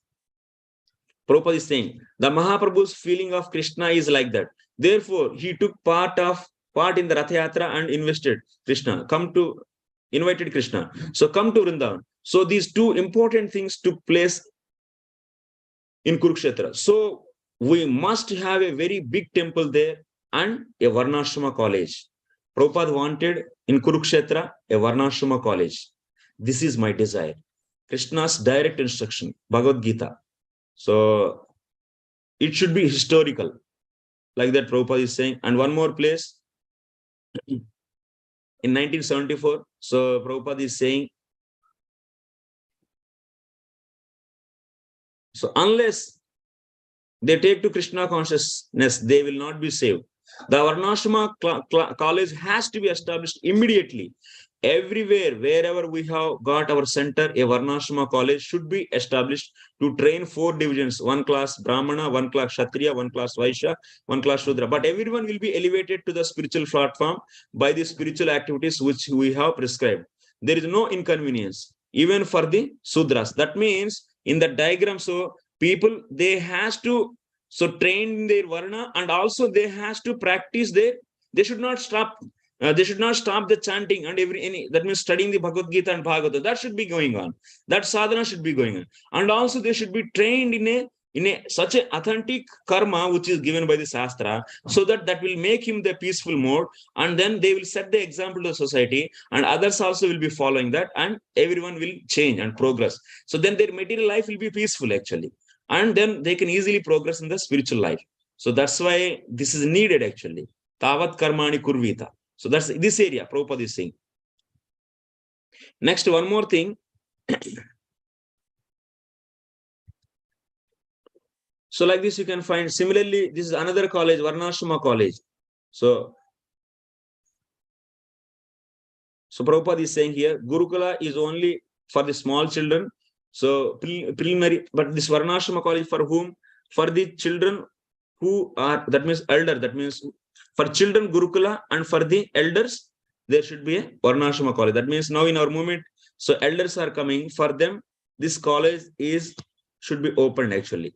Prabhupada is saying the Mahaprabhu's feeling of Krishna is like that. Therefore, he took part in the Rathayatra and invited Krishna. So come to Vrindavan. So these two important things took place in Kurukshetra. So we must have a very big temple there and a Varnashrama college. Prabhupada wanted in Kurukshetra a Varnashrama college. This is my desire. Krishna's direct instruction, Bhagavad Gita. So it should be historical, like that Prabhupada is saying. And one more place, in 1974, so Prabhupada is saying, so unless they take to Krishna consciousness, they will not be saved. The Varnashrama college has to be established immediately. Everywhere, wherever we have got our center, a Varnashrama college should be established to train 4 divisions, 1 class Brahmana, 1 class Kshatriya, 1 class Vaishya, 1 class Shudra. But everyone will be elevated to the spiritual platform by the spiritual activities which we have prescribed. There is no inconvenience, even for the Sudras. That means in the diagram, so people, they has to so train their Varna, and also they has to practice they should not stop. They should not stop the chanting and that means studying the Bhagavad Gita and Bhagavata. That should be going on. That sadhana should be going on. And also they should be trained in a such an authentic karma which is given by the Shastra, so that will make him the peaceful mode, and then they will set the example to the society, and others also will be following that, and everyone will change and progress. So then their material life will be peaceful actually, and then they can easily progress in the spiritual life. So that's why this is needed actually. Tavat karmani kurvita. So that's this area Prabhupada is saying. Next, one more thing. So like this you can find, similarly, this is another college, Varnashrama college. So So Prabhupada is saying here, Gurukula is only for the small children. So preliminary, but this Varnashrama college for whom? For the children who are, that means elder, that means for children Gurukula, and for the elders, there should be a Varnashrama college. That means now in our movement, so elders are coming, for them, this college should be opened actually.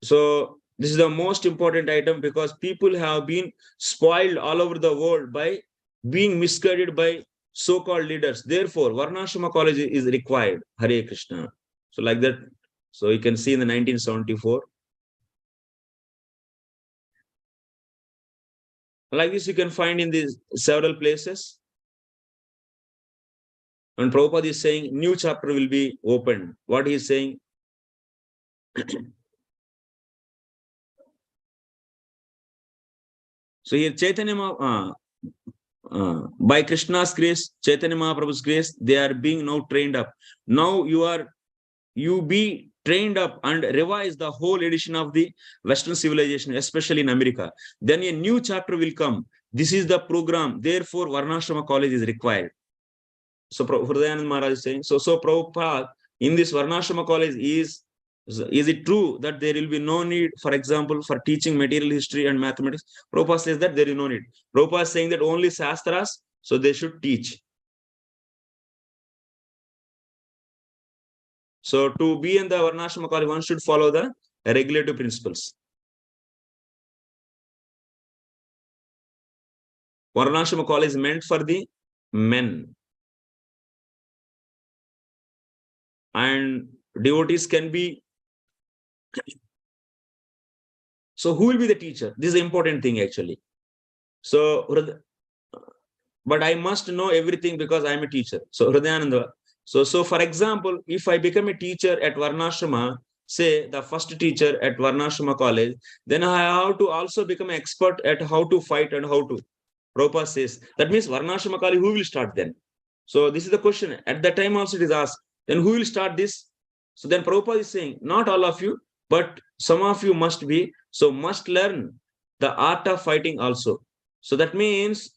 So this is the most important item, because people have been spoiled all over the world by being misguided by so-called leaders. Therefore, Varnashrama college is required. Hare Krishna. So like that. So you can see in the 1974. Like this, you can find in these several places. And Prabhupada is saying new chapter will be opened. What he is saying? So here Chaitanya by Krishna's grace, Chaitanya Mahaprabhu's grace, they are being now trained up. Now you be trained up and revise the whole edition of the Western civilization, especially in America. Then a new chapter will come. This is the program. Therefore, Varnashrama college is required. So Hridayanand Maharaj is saying, so Prabhupada, in this Varnashrama college is it true that there will be no need, for example, for teaching material history and mathematics? Prabhupada says that there is no need. Prabhupada is saying that only Shastras, so they should teach. So to be in the Varnashrama college, one should follow the regulative principles. Varnashrama college is meant for the men. And devotees can be. So who will be the teacher? This is the important thing actually. So, but I must know everything because I am a teacher. So Hridayananda. So for example, if I become a teacher at Varnashrama, say the first teacher at Varnashrama college, then I have to also become an expert at how to fight and how to. Prabhupada says, that means Varnashrama college, who will start then? So this is the question. At that time also it is asked, then who will start this? So then Prabhupada is saying, not all of you, but some of you must be, so must learn the art of fighting also. So that means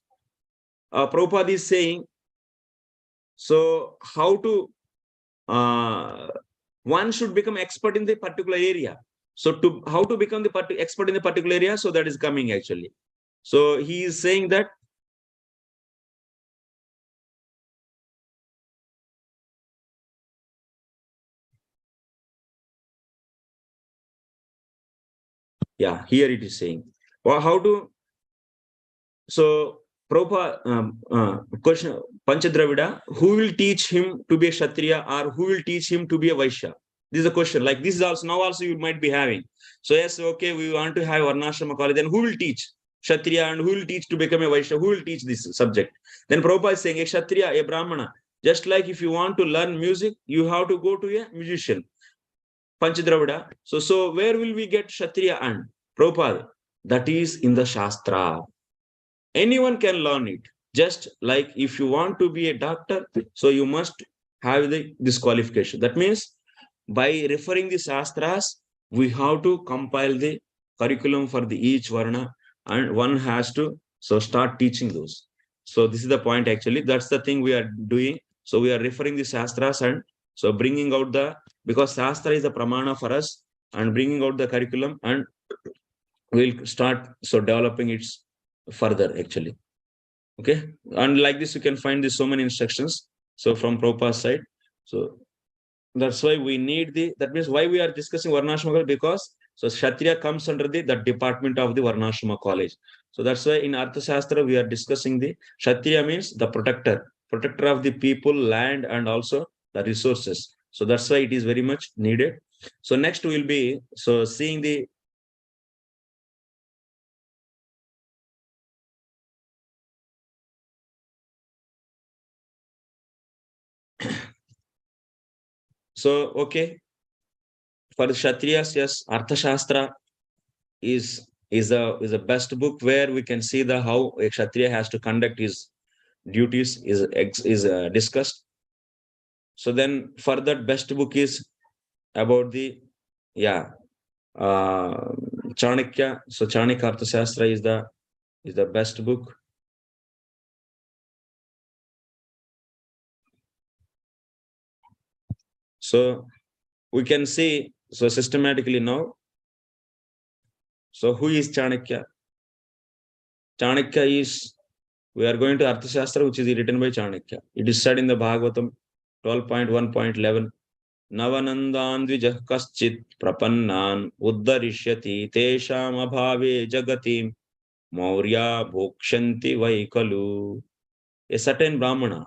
Prabhupada is saying, so how to, one should become expert in the particular area. So how to become the expert in the particular area, so that is coming actually. So he is saying that yeah, here it is saying, well, how to, so Prabhupada, question, Panchadravida, who will teach him to be a Kshatriya or who will teach him to be a Vaishya? This is a question. Like this is also, now also you might be having. So yes, okay, we want to have Varnashrama college, then who will teach Kshatriya and who will teach to become a Vaishya? Who will teach this subject? Then Prabhupada is saying, a Kshatriya, a Brahmana, just like if you want to learn music, you have to go to a musician. Panchadravida. So where will we get Kshatriya and Prabhupada? That is in the Shastra. Anyone can learn it. Just like if you want to be a doctor, so you must have this qualification. That means by referring the Shastras, we have to compile the curriculum for the each Varna, and one has to start teaching those. So this is the point actually. That's the thing we are doing. So we are referring the Shastras and so bringing out because Shastra is the pramana for us, and bringing out the curriculum, and we'll start developing it further actually. Okay, and like this you can find this so many instructions from Prabhupada's side. So that's why we need that means why we are discussing Varnashrama college, because Kshatriya comes under the department of the Varnashrama college. So that's why in Arthaśāstra we are discussing the Kshatriya means the protector of the people, land, and also the resources. So that's why it is very much needed. So next will be seeing the okay, for the Kshatriyas, yes, Arthaśāstra is a best book where we can see how a Kshatriya has to conduct his duties is discussed. So then for that best book is about the Chanakya. So Chanakya Arthaśāstra is the best book. So we can see, so systematically now. So who is Chanakya? Chanakya is, we are going to Arthaśāstra, which is written by Chanakya. It is said in the Bhagavatam 12.1.11. Navanandan dvijah kaschit prapannan uddarishyati tesham abhave jagatim maurya bhokshanti vaikalu. A certain Brahmana,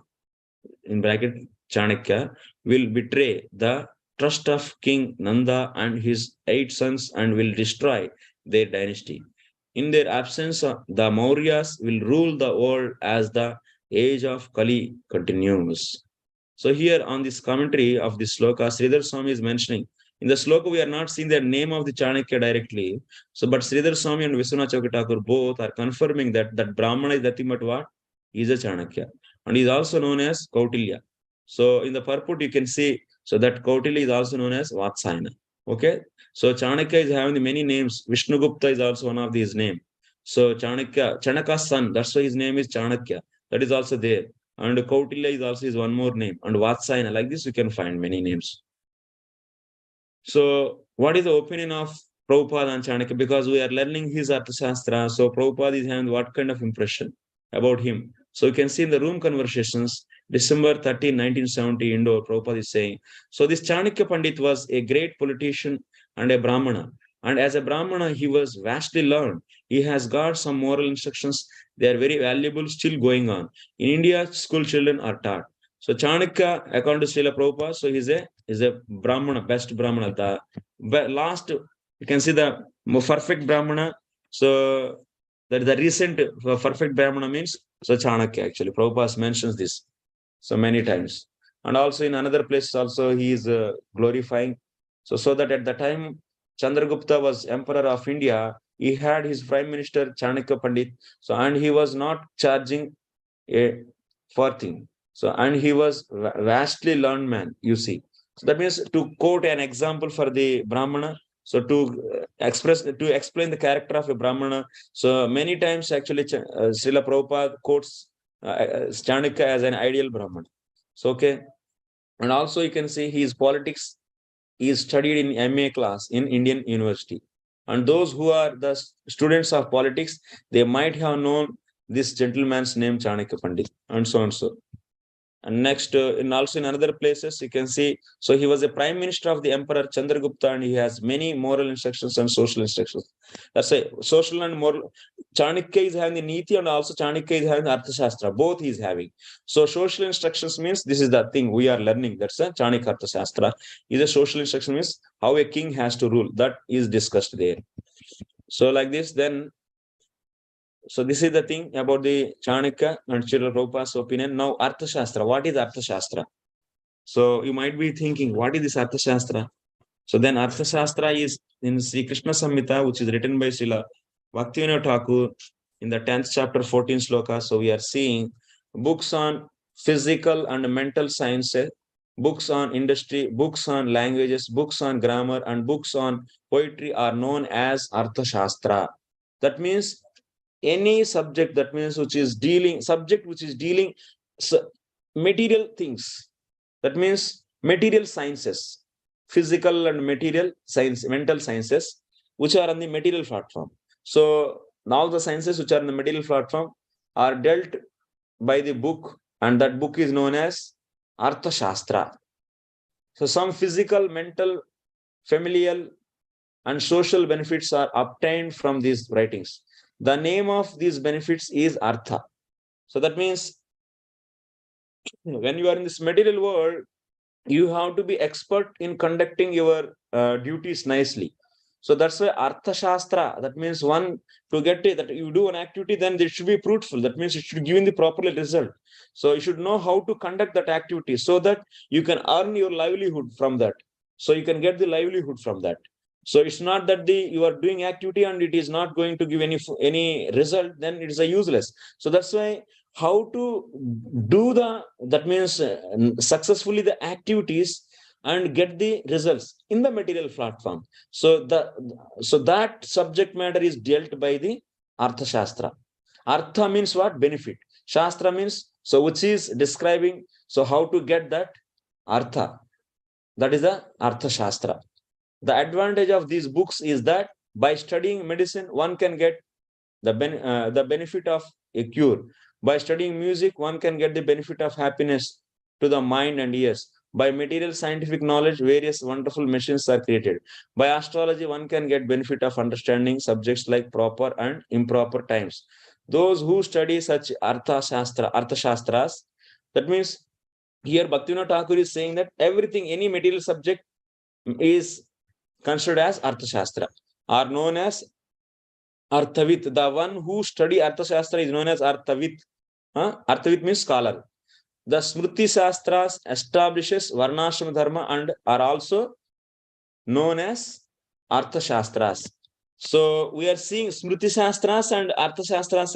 in bracket Chanakya, will betray the trust of King Nanda and his 8 sons and will destroy their dynasty. In their absence, the Mauryas will rule the world as the age of Kali continues. So here on this commentary of this sloka, Sridhar Swami is mentioning. In the sloka, we are not seeing the name of the Chanakya directly. So, but Sridhar Swami and Vishwanath Chakravarti both are confirming that Brahmana is nothing but what? He is a Chanakya. And he is also known as Kautilya. So in the purport, you can see, so that Kautilya is also known as Vatsayana. Okay. So Chanakya is having many names. Vishnugupta is also one of these names. So Chanaka's son, that's why his name is Chanakya. That is also there. And Kautilya is also one more name. And Vatsayana, like this, you can find many names. So what is the opinion of Prabhupada and Chanakya? Because we are learning his Arthaśāstra. So Prabhupada is having what kind of impression about him? So you can see in the room conversations, December 13, 1970, Indore, Prabhupada is saying, so this Chanakya Pandit was a great politician and a Brahmana. And as a Brahmana, he was vastly learned. He has got some moral instructions. They are very valuable, still going on. In India, school children are taught. So Chanakya, according to Srila Prabhupada, so he's a Brahmana, best Brahmana. The last, you can see the perfect Brahmana. So that the recent perfect Brahmana means, so Chanakya actually. Prabhupada mentions this so many times. And also in another place also he is glorifying. So that at the time Chandragupta was emperor of India, he had his prime minister Chanakya Pandit. So and he was not charging a for thing. So and he was vastly learned man, you see. So that means to quote an example for the Brahmana. So to explain the character of a Brahmana. So many times actually Srila Prabhupada quotes Chanakya as an ideal Brahmana. So okay. And also you can see his politics is studied in MA class in Indian University. And those who are the students of politics, they might have known this gentleman's name Chanakya Pandit, and so and so. And next, and also in other places, you can see, so he was a prime minister of the emperor Chandragupta, and he has many moral instructions and social instructions. That's a social and moral. Chanakya is having the Niti, and also Chanakya is having the Arthaśāstra. Both he is having. So social instructions means this is the thing we are learning. That's a Chanakya Arthaśāstra. Is a social instruction means how a king has to rule. That is discussed there. So like this, then. So this is the thing about the Chanakya and Srila Prabhupada's opinion. Now Arthaśāstra. What is Arthaśāstra? So you might be thinking, what is this Arthaśāstra? So then Arthaśāstra is in Sri Krishna Samhita, which is written by Srila Bhaktivinoda Thakur in the 10th chapter, 14th sloka. So we are seeing books on physical and mental sciences, books on industry, books on languages, books on grammar, and books on poetry are known as Arthaśāstra. That means any subject, that means which is dealing material things, that means material sciences, physical and material science, mental sciences, which are on the material platform. So now the sciences which are on the material platform are dealt by the book, and that book is known as Arthaśāstra. So some physical, mental, familial, and social benefits are obtained from these writings. The name of these benefits is Artha. So that means when you are in this material world, you have to be expert in conducting your duties nicely. So that's why Arthaśāstra, that means one to get it, that you do an activity, then it should be fruitful. That means it should give the proper result. So you should know how to conduct that activity so that you can earn your livelihood from that. So you can get the livelihood from that. So it's not that you are doing activity and it is not going to give any result, then it is a useless. So that's why how to do that means successfully the activities and get the results in the material platform. So that subject matter is dealt by the Arthaśāstra. Artha means what? Benefit. Shastra means, so which is describing, so how to get that Artha. That is the Arthaśāstra. The advantage of these books is that by studying medicine, one can get the benefit of a cure. By studying music, one can get the benefit of happiness to the mind and ears. By material scientific knowledge, various wonderful machines are created. By astrology, one can get benefit of understanding subjects like proper and improper times. Those who study such Arthaśāstras, that means here Bhaktivinoda Thakur is saying that everything, any material subject is considered as Arthaśāstra, are known as Arthavit. The one who study Arthaśāstra is known as Arthavit. Arthavit means scholar. The Smriti Shastras establishes Varnashrama Dharma and are also known as Arthaśāstras. So we are seeing Smriti Shastras and Arthaśāstras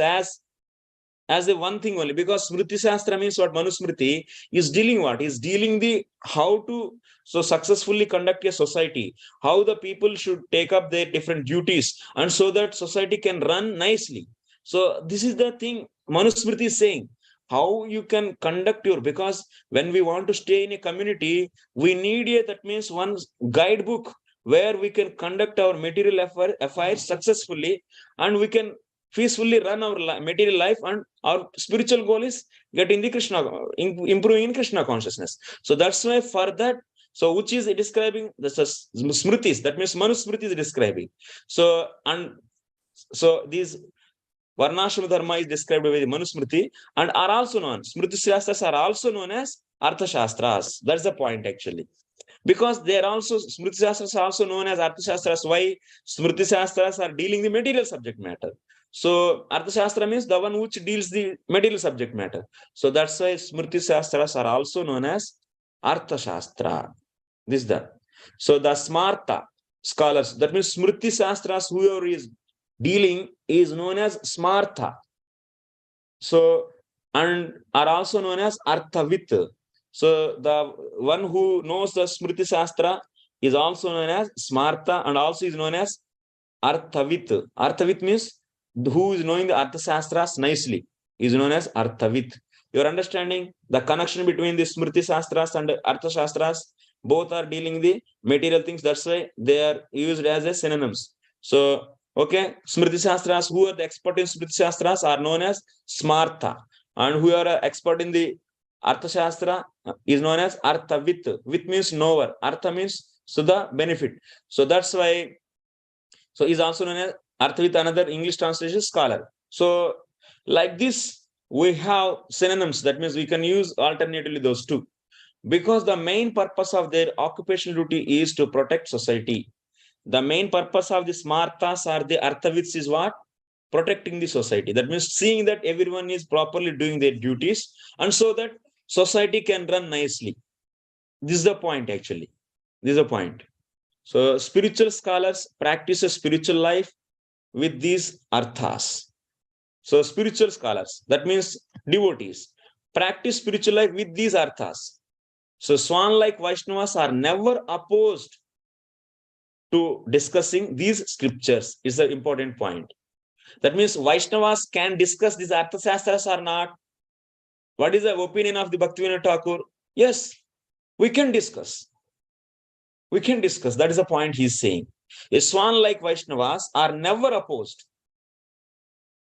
as a one thing only, because Smriti Shastra means what? Manusmriti is dealing what? Is dealing the how to so successfully conduct a society, how the people should take up their different duties, and so that society can run nicely. So this is the thing Manusmriti is saying, how you can conduct your, because when we want to stay in a community, we need a, that means one guidebook where we can conduct our material affairs successfully, and we can peacefully run our material life, and our spiritual goal is getting the Krishna, improving in Krishna consciousness. So that's why for that, so which is describing the Smritis, that means Manusmriti is describing. So, and so these Varnashrama Dharma is described by the Manusmriti and are also known, Smriti Shastras are also known as Arthaśāstras. That's the point actually. Because they are also, Smriti Shastras are also known as Arthaśāstras. Why? Smriti Shastras are dealing the material subject matter. So Arthaśāstra means the one which deals the material subject matter. So that's why Smriti Shastras are also known as Arthaśāstra. This is that. So the Smarta scholars, that means Smriti Shastras, whoever is dealing is known as Smartha. So, and are also known as Arthavit. So the one who knows the Smriti Shastra is also known as Smartha and also is known as Arthavit. Arthavit means who is knowing the Arthaśāstras nicely is known as Arthavit. You're understanding the connection between the Smriti Shastras and Arthaśāstras? Both are dealing the material things. That's why they are used as a synonyms. So, okay, Smriti Shastras, who are the expert in Smriti Shastras are known as Smartha, and who are expert in the Arthaśāstra is known as Arthavit. Vit means knower. Artha means so the benefit. So that's why, so is also known as Arthavit, another English translation scholar. So like this, we have synonyms. That means we can use alternatively those two, because the main purpose of their occupational duty is to protect society. The main purpose of the Smartas or the Arthavits is what? Protecting the society. That means seeing that everyone is properly doing their duties, and so that society can run nicely. This is the point actually. This is the point. So spiritual scholars practice a spiritual life with these arthas. So spiritual scholars, that means devotees, practice spiritual life with these arthas. So Swan-like Vaishnavas are never opposed to discussing these scriptures. Is an important point. That means Vaishnavas can discuss these Arthaśāstras or not. What is the opinion of the Bhaktivinoda Thakur? Yes, we can discuss. We can discuss. That is the point he's saying. A Swan-like Vaishnavas are never opposed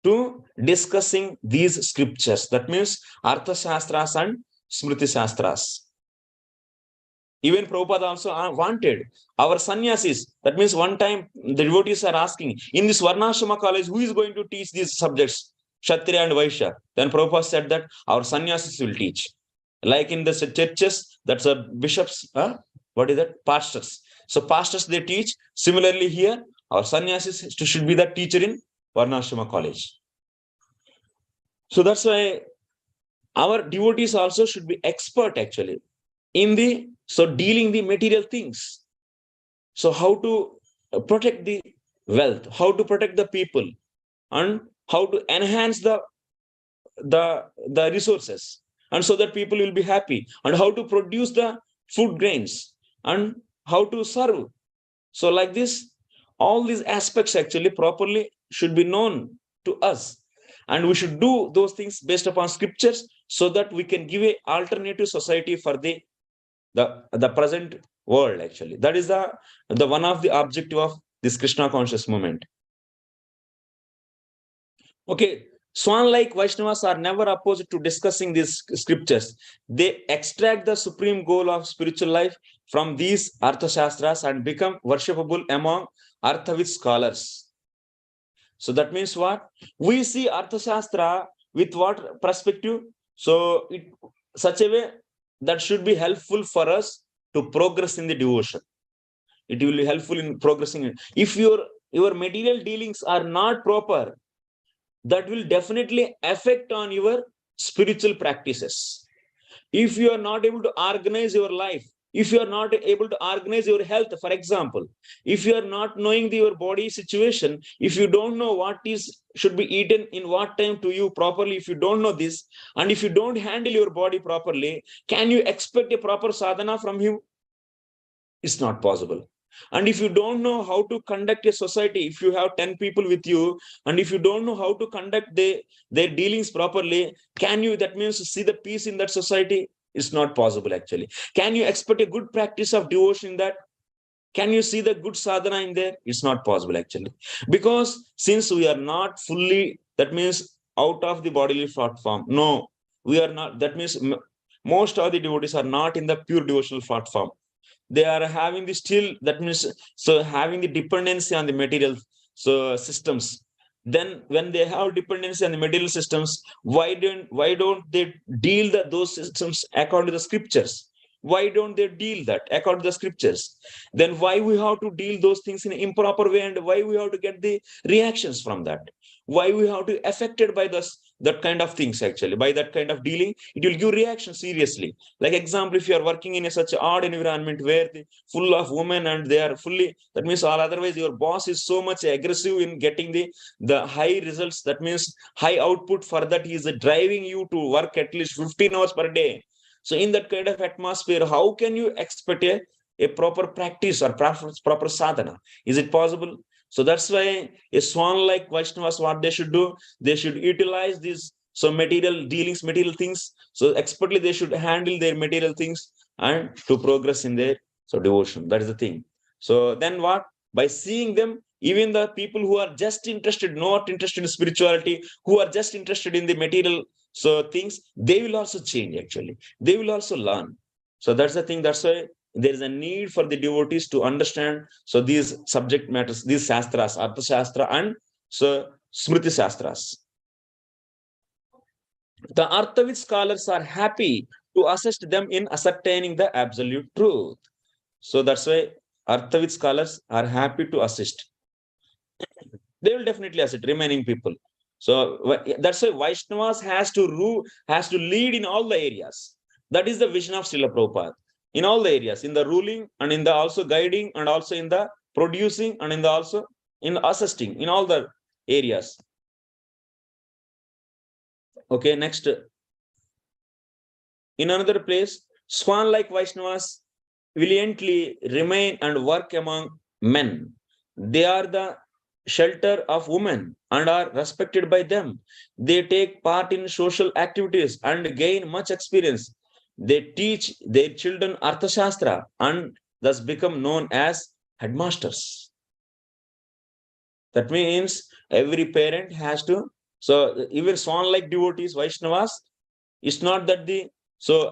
to discussing these scriptures. That means Arthaśāstras and Smriti Shastras. Even Prabhupada also wanted our sannyasis. That means one time the devotees are asking, in this Varnashrama college, who is going to teach these subjects, Kshatriya and Vaishya? Then Prabhupada said that our sannyasis will teach. Like in the churches, that's a bishops, what is that? Pastors. So pastors, they teach. Similarly here, our sannyasis should be the teacher in Varnashrama college. So that's why our devotees also should be expert actually in the, so dealing the material things. So how to protect the wealth, how to protect the people, and how to enhance the resources, and so that people will be happy, and how to produce the food grains, and how to serve. So like this, all these aspects actually properly should be known to us, and we should do those things based upon scriptures, so that we can give a alternative society for the present world actually. That is the one of the objective of this Krishna conscious movement. Okay, Swan-like Vaishnavas are never opposed to discussing these scriptures. They extract the supreme goal of spiritual life from these Arthaśāstras and become worshipable among Arthavid scholars. So that means what? We see Arthaśāstra with what perspective? So it such a way that should be helpful for us to progress in the devotion. It will be helpful in progressing. If your material dealings are not proper, that will definitely affect on your spiritual practices. If you are not able to organize your life, if you are not able to organize your health, for example, if you are not knowing your body situation, if you don't know what is should be eaten in what time to you properly, if you don't know this, and if you don't handle your body properly, can you expect a proper sadhana from him? It's not possible. And if you don't know how to conduct a society, if you have 10 people with you, and if you don't know how to conduct their dealings properly, can you, that means, see the peace in that society? It's not possible actually. Can you expect a good practice of devotion in that? Can you see the good sadhana in there? It's not possible actually. Because since we are not fully, that means out of the bodily platform. No, we are not. That means most of the devotees are not in the pure devotional platform. They are having the still, that means, so having the dependency on the material systems. Then when they have dependency on the material systems, why don't they deal those systems according to the scriptures? Why don't they deal that according to the scriptures? Then why we have to deal those things in an improper way, and why we have to get the reactions from that? Why we have to affected by that kind of things actually? By that kind of dealing, it will give reaction seriously. Like example, if you are working in such odd environment where full of women and they are fully, that means, or otherwise your boss is so much aggressive in getting the high results, that means high output, for that he is driving you to work at least 15 hours per day. So in that kind of atmosphere, how can you expect a proper practice or proper sadhana? Is it possible? So that's why a swan-like Vaishnavas, what they should do, they should utilize these material dealings, material things. So expertly they should handle their material things and to progress in their devotion. That is the thing. So then what? By seeing them, even the people who are just interested, not interested in spirituality, who are just interested in the material things, they will also change actually. They will also learn. So that's the thing. That's why there is a need for the devotees to understand these subject matters, these shastras, Arthaśāstra and Smriti Shastras. The Arthavid scholars are happy to assist them in ascertaining the absolute truth. So that's why Arthavid scholars are happy to assist. They will definitely assist remaining people. So that's why Vaishnavas has to lead in all the areas. That is the vision of Srila Prabhupada. In all the areas, in the ruling and in the also guiding and also in the producing and in the also in assisting in all the areas. Okay, next. In another place, swan-like Vaishnavas valiantly remain and work among men. They are the shelter of women and are respected by them. They take part in social activities and gain much experience. They teach their children Arthaśāstra and thus become known as headmasters. That means every parent has to, even swan-like devotees, Vaishnavas, it's not that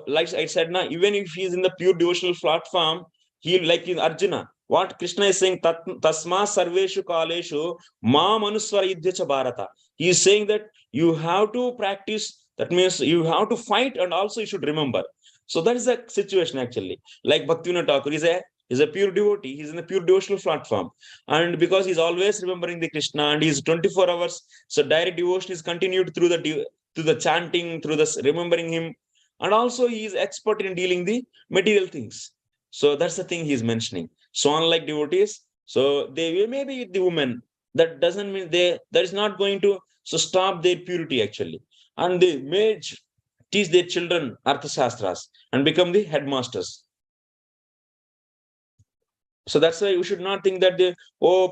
like I said, even if he is in the pure devotional platform, he, like in Arjuna, what Krishna is saying, Tasma Sarveshu Kaleshu Ma Manuswara Yudhya Bharata. He is saying that you have to practice, that means you have to fight and also you should remember. So that is the situation actually. Like Bhaktivinoda Thakur is a pure devotee, he's in the pure devotional platform. And because he's always remembering the Krishna and he's 24 hours, direct devotion is continued through the chanting, through the remembering him. And also he is expert in dealing the material things. So that's the thing he's mentioning. Swan-like devotees, they may be with the women. That doesn't mean that is not going to stop their purity actually. And they may teach their children Arthaśāstras and become the headmasters. So that's why we should not think that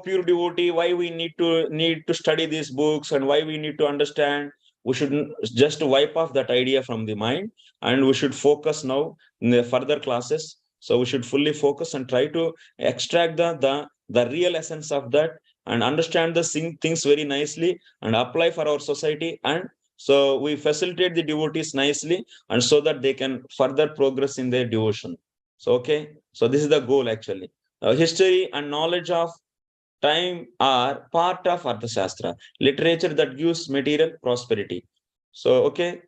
pure devotee, why we need to study these books and why we need to understand. We should just wipe off that idea from the mind, and we should focus now in the further classes So we should fully focus and try to extract the real essence of that and understand the things very nicely and apply for our society. And so we facilitate the devotees nicely, and so that they can further progress in their devotion. So, okay. So this is the goal actually. History and knowledge of time are part of Arthaśāstra, literature that gives material prosperity. So, okay,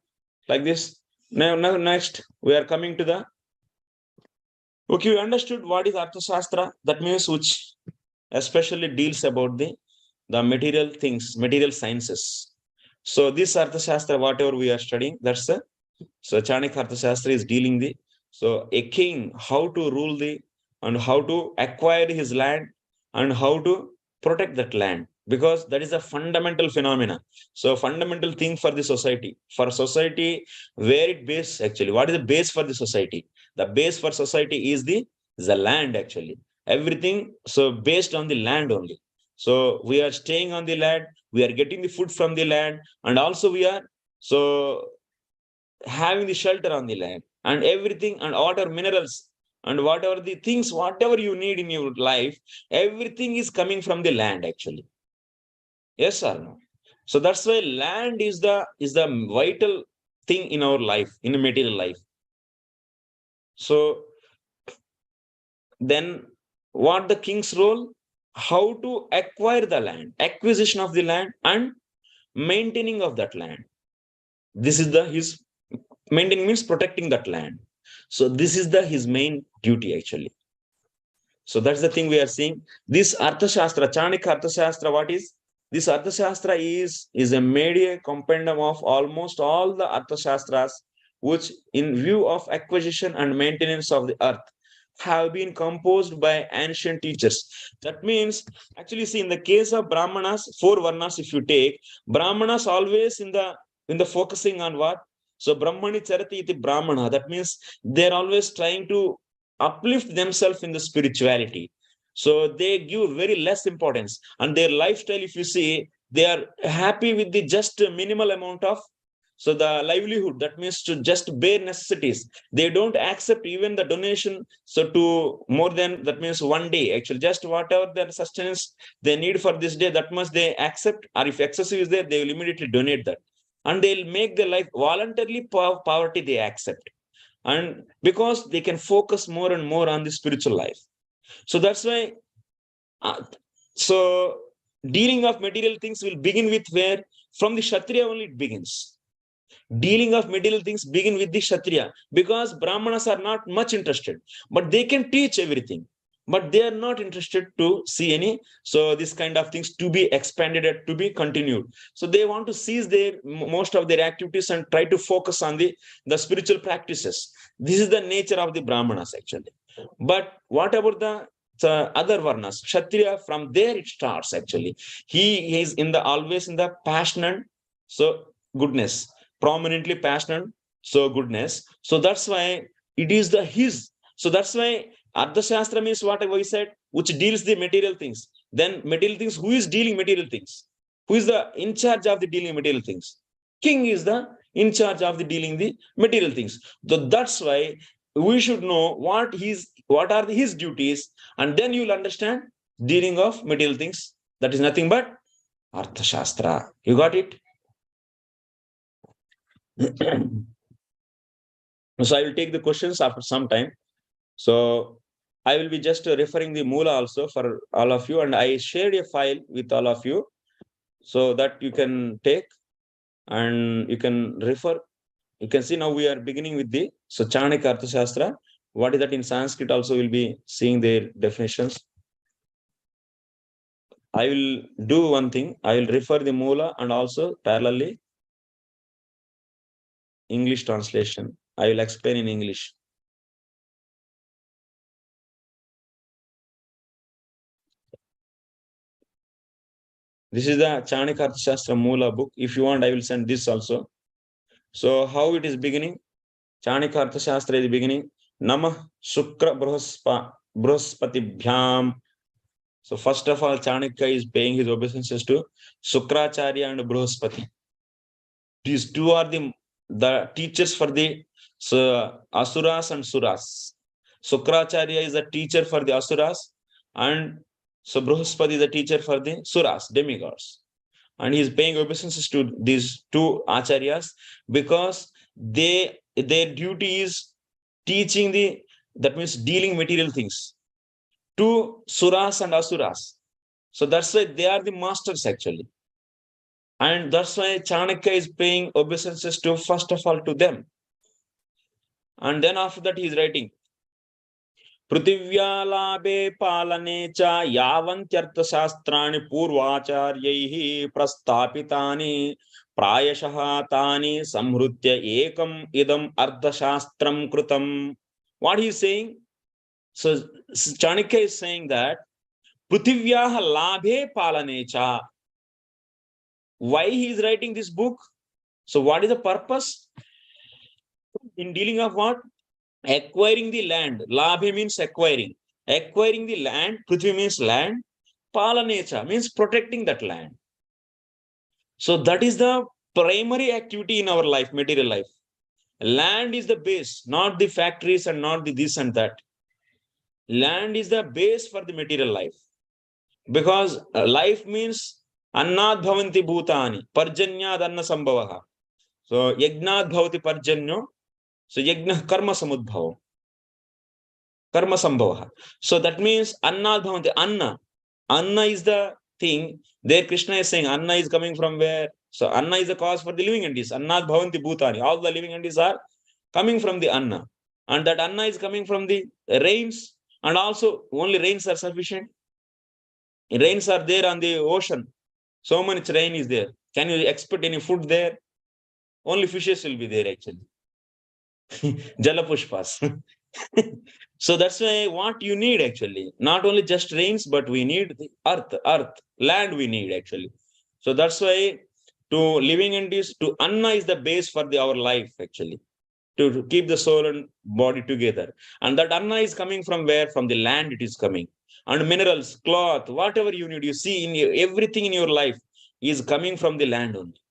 like this. Now, next, we are coming to the. Okay, you understood what is Arthaśāstra? That means which especially deals about the material things, material sciences. So, this Arthaśāstra, whatever we are studying, that's the. So, Chanakya Arthaśāstra is dealing the. So, a king, how to rule and how to acquire his land and how to protect that land, because that is a fundamental phenomena. So fundamental thing for the society, where it base actually, what is the base for the society? The base for society is the land actually, everything. So based on the land only. So we are staying on the land, we are getting the food from the land, and also we are so having the shelter on the land and everything, and water, minerals, and whatever the things, whatever you need in your life, everything is coming from the land actually. Yes or no? So that's why land is the vital thing in our life, in a material life. So then what the king's role? How to acquire the land, acquisition of the land and maintaining of that land. This is his maintaining means protecting that land. So this is his main duty actually. So that's the thing we are seeing. This Arthaśāstra, Chanakya Arthaśāstra, what is? This Arthaśāstra is a media compendium of almost all the Arthaśāstras, which in view of acquisition and maintenance of the earth have been composed by ancient teachers. That means, actually, see, in the case of Brahmanas, 4 Varnas, if you take, Brahmanas always in the focusing on what? So Brahmani Charati iti Brahmana. That means they're always trying to uplift themselves in the spirituality. So they give very less importance, and their lifestyle, if you see, they are happy with the just minimal amount of, so the livelihood, that means to just bare necessities. They don't accept even the donation. So to more than, that means one day, actually, just whatever their sustenance they need for this day, that much they accept, or if excessive is there, they will immediately donate that. And they'll make their life voluntarily poverty they accept. And because they can focus more and more on the spiritual life. So that's why, so dealing of material things will begin with where? From the Kshatriya only it begins. Dealing of material things begin with the Kshatriya, because Brahmanas are not much interested, but they can teach everything. But they are not interested to see any, so this kind of things to be expanded and to be continued. So they want to cease their most of their activities and try to focus on the spiritual practices. This is the nature of the Brahmanas actually. But what about the other Varnas? Kshatriya, from there it starts actually. He is always in the passionate, so goodness, prominently passionate, so goodness. So that's why it is his. So that's why Arthaśāstra means what we said, which deals the material things. Then material things, who is dealing material things? Who is the in charge of the dealing material things? King is the in charge of the dealing the material things. So that's why we should know what are his duties, and then you'll understand dealing of material things. That is nothing but Arthaśāstra. You got it? So I will take the questions after some time. So I will be just referring the Moola also for all of you, and I shared a file with all of you so that you can take and you can refer. You can see now we are beginning with the Chanakya Arthaśāstra. What is that in Sanskrit? Also, we'll be seeing their definitions. I will do one thing. I will refer the Moola and also parallelly English translation. I will explain in English. This is the Chanakya Arthaśāstra Moola book. If you want, I will send this also. So how it is beginning? Chanakya Arthaśāstra is beginning. Namah Shukra Bruhaspatibhyam. So first of all, Chanakya is paying his obeisances to Sukracharya and Bruhaspati. These two are the teachers for the Asuras and Suras. Sukracharya is a teacher for the Asuras, and so Brihaspati is a teacher for the Suras, demigods. And he is paying obeisances to these two Acharyas because their duty is teaching that means dealing material things to Suras and Asuras. So that's why they are the masters actually. And that's why Chanakya is paying obeisances to, first of all, to them. And then after that, he is writing, पृथिव्यालाभे पालने च यावन्त्यर्थशास्त्राणि पूर्वाचार्यैः प्रस्थापितानि प्रायशः तानि संहृत्य एकम् इदम् अर्थशास्त्रं कृतम्. What he is saying? So Chanakya is saying that पृथिव्याः लाभे पालने च. Why he is writing this book? So what is the purpose? In dealing of what? Acquiring the land. Labhe means acquiring. Acquiring the land. Prithvi means land. Palanecha means protecting that land. So that is the primary activity in our life, material life. Land is the base, not the factories and not the this and that. Land is the base for the material life. Because life means annad bhavanti bhutani, parjanyad anna sambhavaha. So yagnad bhavati parjanyo. So yajna karma samudbhava. Karma sambhava. So that means annad bhavanti. Anna. Anna is the thing. There Krishna is saying Anna is coming from where? So Anna is the cause for the living entities. Annad bhavanti bhutani. All the living entities are coming from the Anna. And that Anna is coming from the rains. And also only rains are sufficient. Rains are there on the ocean. So much rain is there. Can you expect any food there? Only fishes will be there actually. Jalapushpas. So that's why what you need actually, not only just rains, but we need the earth, land we need actually. So that's why to living entities, to Anna is the base for our life actually, to keep the soul and body together. And that Anna is coming from where? From the land it is coming. And minerals, cloth, whatever you need, you see in everything in your life is coming from the land only.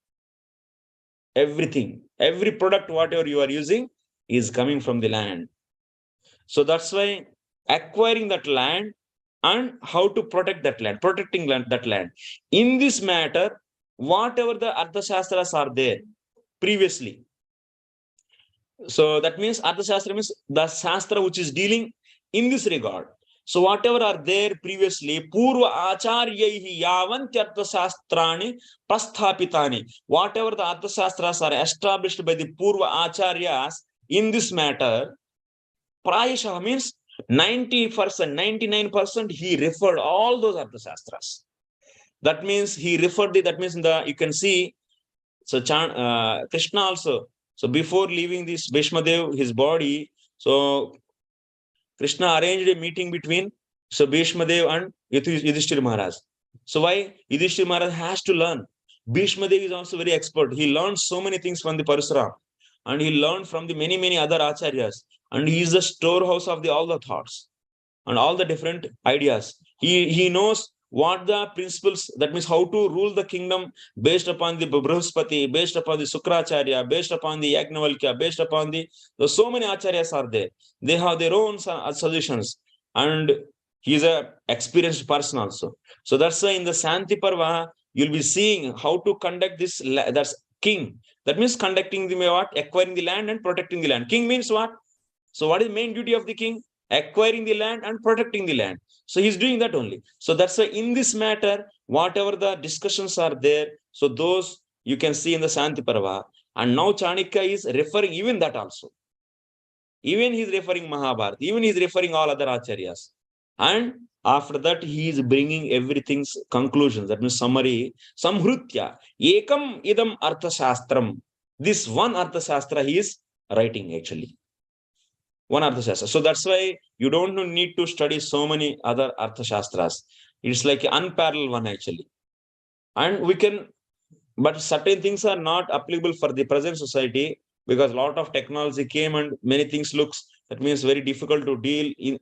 Everything, every product, whatever you are using is coming from the land. So that's why acquiring that land and how to protect that land, protecting that land. In this matter, whatever the Arthaśāstras are there previously. So that means Arthaśāstra means the Shastra which is dealing in this regard. So whatever are there previously, Purva Acharyaihi Yavantyarthaśāstrani Prasthapitani. Whatever the Arthaśāstras are established by the Purva Acharyas in this matter, Prayasha means 90%, 99% he referred all those Arthaśāstras. That means he referred that means you can see, so Krishna also, so before leaving this Bhishmadev, his body, so Krishna arranged a meeting between so Bhishmadev and Yudhishthira Maharaj. So why? Yudhishthira Maharaj has to learn. Bhishmadev is also very expert. He learned so many things from the Parashuram. And he learned from the many other acharyas. And he is the storehouse of all the thoughts and all the different ideas. He knows what the principles, that means how to rule the kingdom based upon the Brihaspati, based upon the Sukracharya, based upon the Yajnavalkya, based upon so many acharyas are there. They have their own suggestions. And he is an experienced person also. So that's why in the Santi Parva, you'll be seeing how to conduct this, that's king. That means conducting the what? Acquiring the land and protecting the land. King means what? So what is the main duty of the king? Acquiring the land and protecting the land. So he's doing that only. So that's why in this matter, whatever the discussions are there, so those you can see in the Santi Parva. And now Chanakya is referring even that also. Even he's referring Mahabharata, even he's referring all other acharyas. And after that, he is bringing everything's conclusions. That means summary. Samhrutya. Ekam idam Arthaśāstram. This one Arthaśāstra he is writing actually. One Arthaśāstra. So that's why you don't need to study so many other Arthaśāstras. It's like an unparalleled one actually. And we can, but certain things are not applicable for the present society because a lot of technology came and many things looks, that means very difficult to deal in.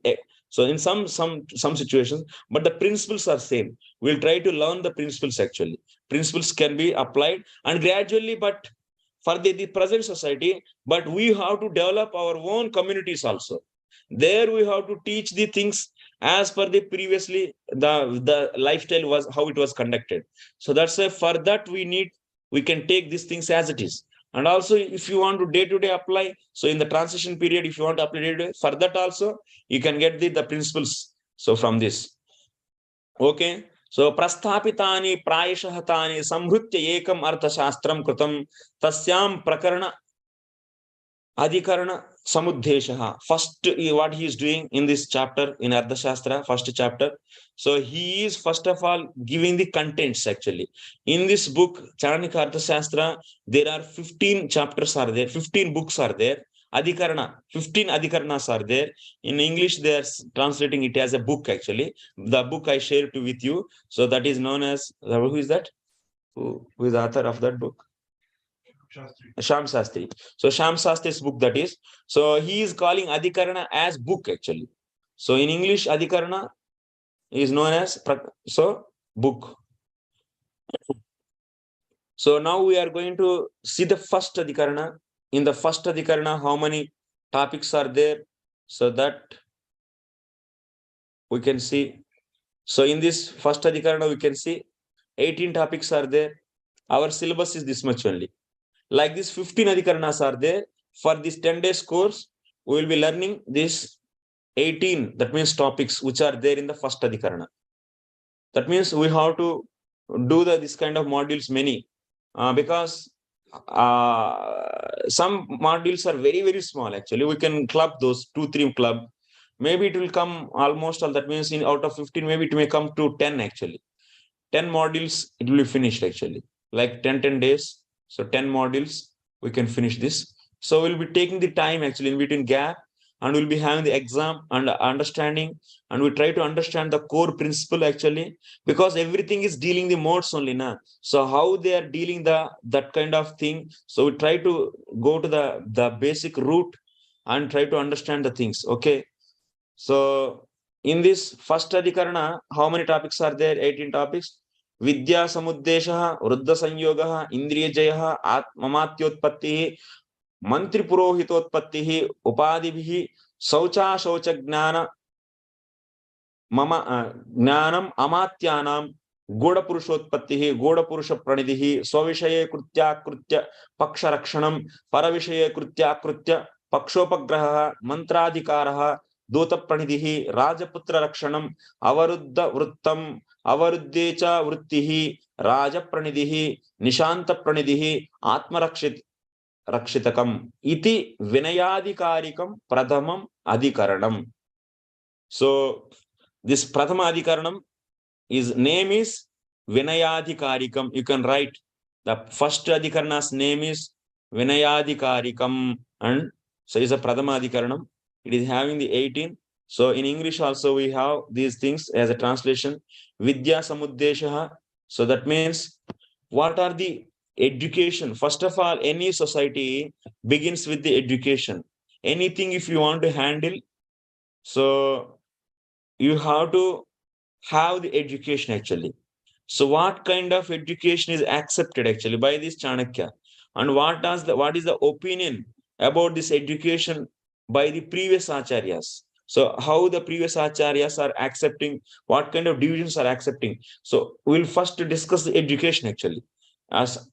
So in some situations, but the principles are same. We'll try to learn the principles actually. Principles can be applied and gradually, but for the present society, but we have to develop our own communities also. There we have to teach the things as per the previously the lifestyle was how it was conducted. So that's why for that we can take these things as it is. And also if you want to day-to-day apply, so in the transition period, if you want to apply day-to-day, for that also you can get the principles. So from this, okay. So prasthapitani prayashah tani samhrutya ekam arthashastram kritam tasyam prakarana Adhikarana Samuddeshaha. First, what he is doing in this chapter, in Arthaśāstra, first chapter. So he is first of all giving the contents actually. In this book, Chanakya Arthaśāstra, there are 15 chapters are there, 15 books are there. Adhikarana, 15 Adhikaranas are there. In English, they are translating it as a book actually. The book I shared with you. So that is known as, who is that? Who is the author of that book? Shyam Sastri. So Shyam Sastri's book that is. So he is calling Adhikarana as book actually. So in English, Adhikarana is known as book. So now we are going to see the first Adhikarana. In the first Adhikarana, how many topics are there? So that we can see. So in this first Adhikarana, we can see 18 topics are there. Our syllabus is this much only. Like this 15 Adhikaranas are there. For this 10 days course, we will be learning this 18, that means topics which are there in the first Adhikarana. That means we have to do this kind of modules many, because some modules are very, very small actually. We can club those 2-3 club. Maybe it will come almost all, that means in out of 15, maybe it may come to 10 actually. 10 modules, it will be finished actually. Like 10 days. So 10 modules, we can finish this. So we'll be taking the time actually in between gap, and we'll be having the exam and understanding, and we try to understand the core principle actually, because everything is dealing the modes only now. So how they are dealing that kind of thing. So we try to go to the basic root and try to understand the things. Okay. So in this first Adhikarana, how many topics are there? 18 topics. Vidya Samuddeshaha, Vruddha Sanyogaha, Indriya Jayaha, Mamatyotpattihi, Mantri Purohitotpattihi, Upadibhihi, Saucha Shaucha Gnana, Gnanam Amatyanam, Goda Purushotpattihi, Goda Purusha Pranidhihi, Swavishaye Krutya Krutya, Paksha Rakshanam, Paravishaye Krutya Krutya, Pakshopagraha, Mantradhikaraha, Dota Pranidhihi, Rajaputra Rakshanam, Avaruddha Vruttam, Avaruddecha Vruttihi, Raja Pranidhihi, Nishanta Pranidhihi, Atma Rakshitakam, Iti Vinayadhikarikam Pradhamam Adhikaranam. So this Prathama Adhikaranam, his name is Vinayadhikarikam. You can write the first Adhikarana's name is Vinayadhikarikam, and so is a Prathama Adhikaranam. It is having the 18. So in English also we have these things as a translation. Vidya Samuddeshaha. So that means what are the education? First of all, any society begins with the education. Anything if you want to handle, so you have to have the education actually. So what kind of education is accepted actually by this Chanakya? And what is the opinion about this education by the previous acharyas? So how the previous acharyas are accepting, what kind of divisions are accepting. So we'll first discuss the education actually. As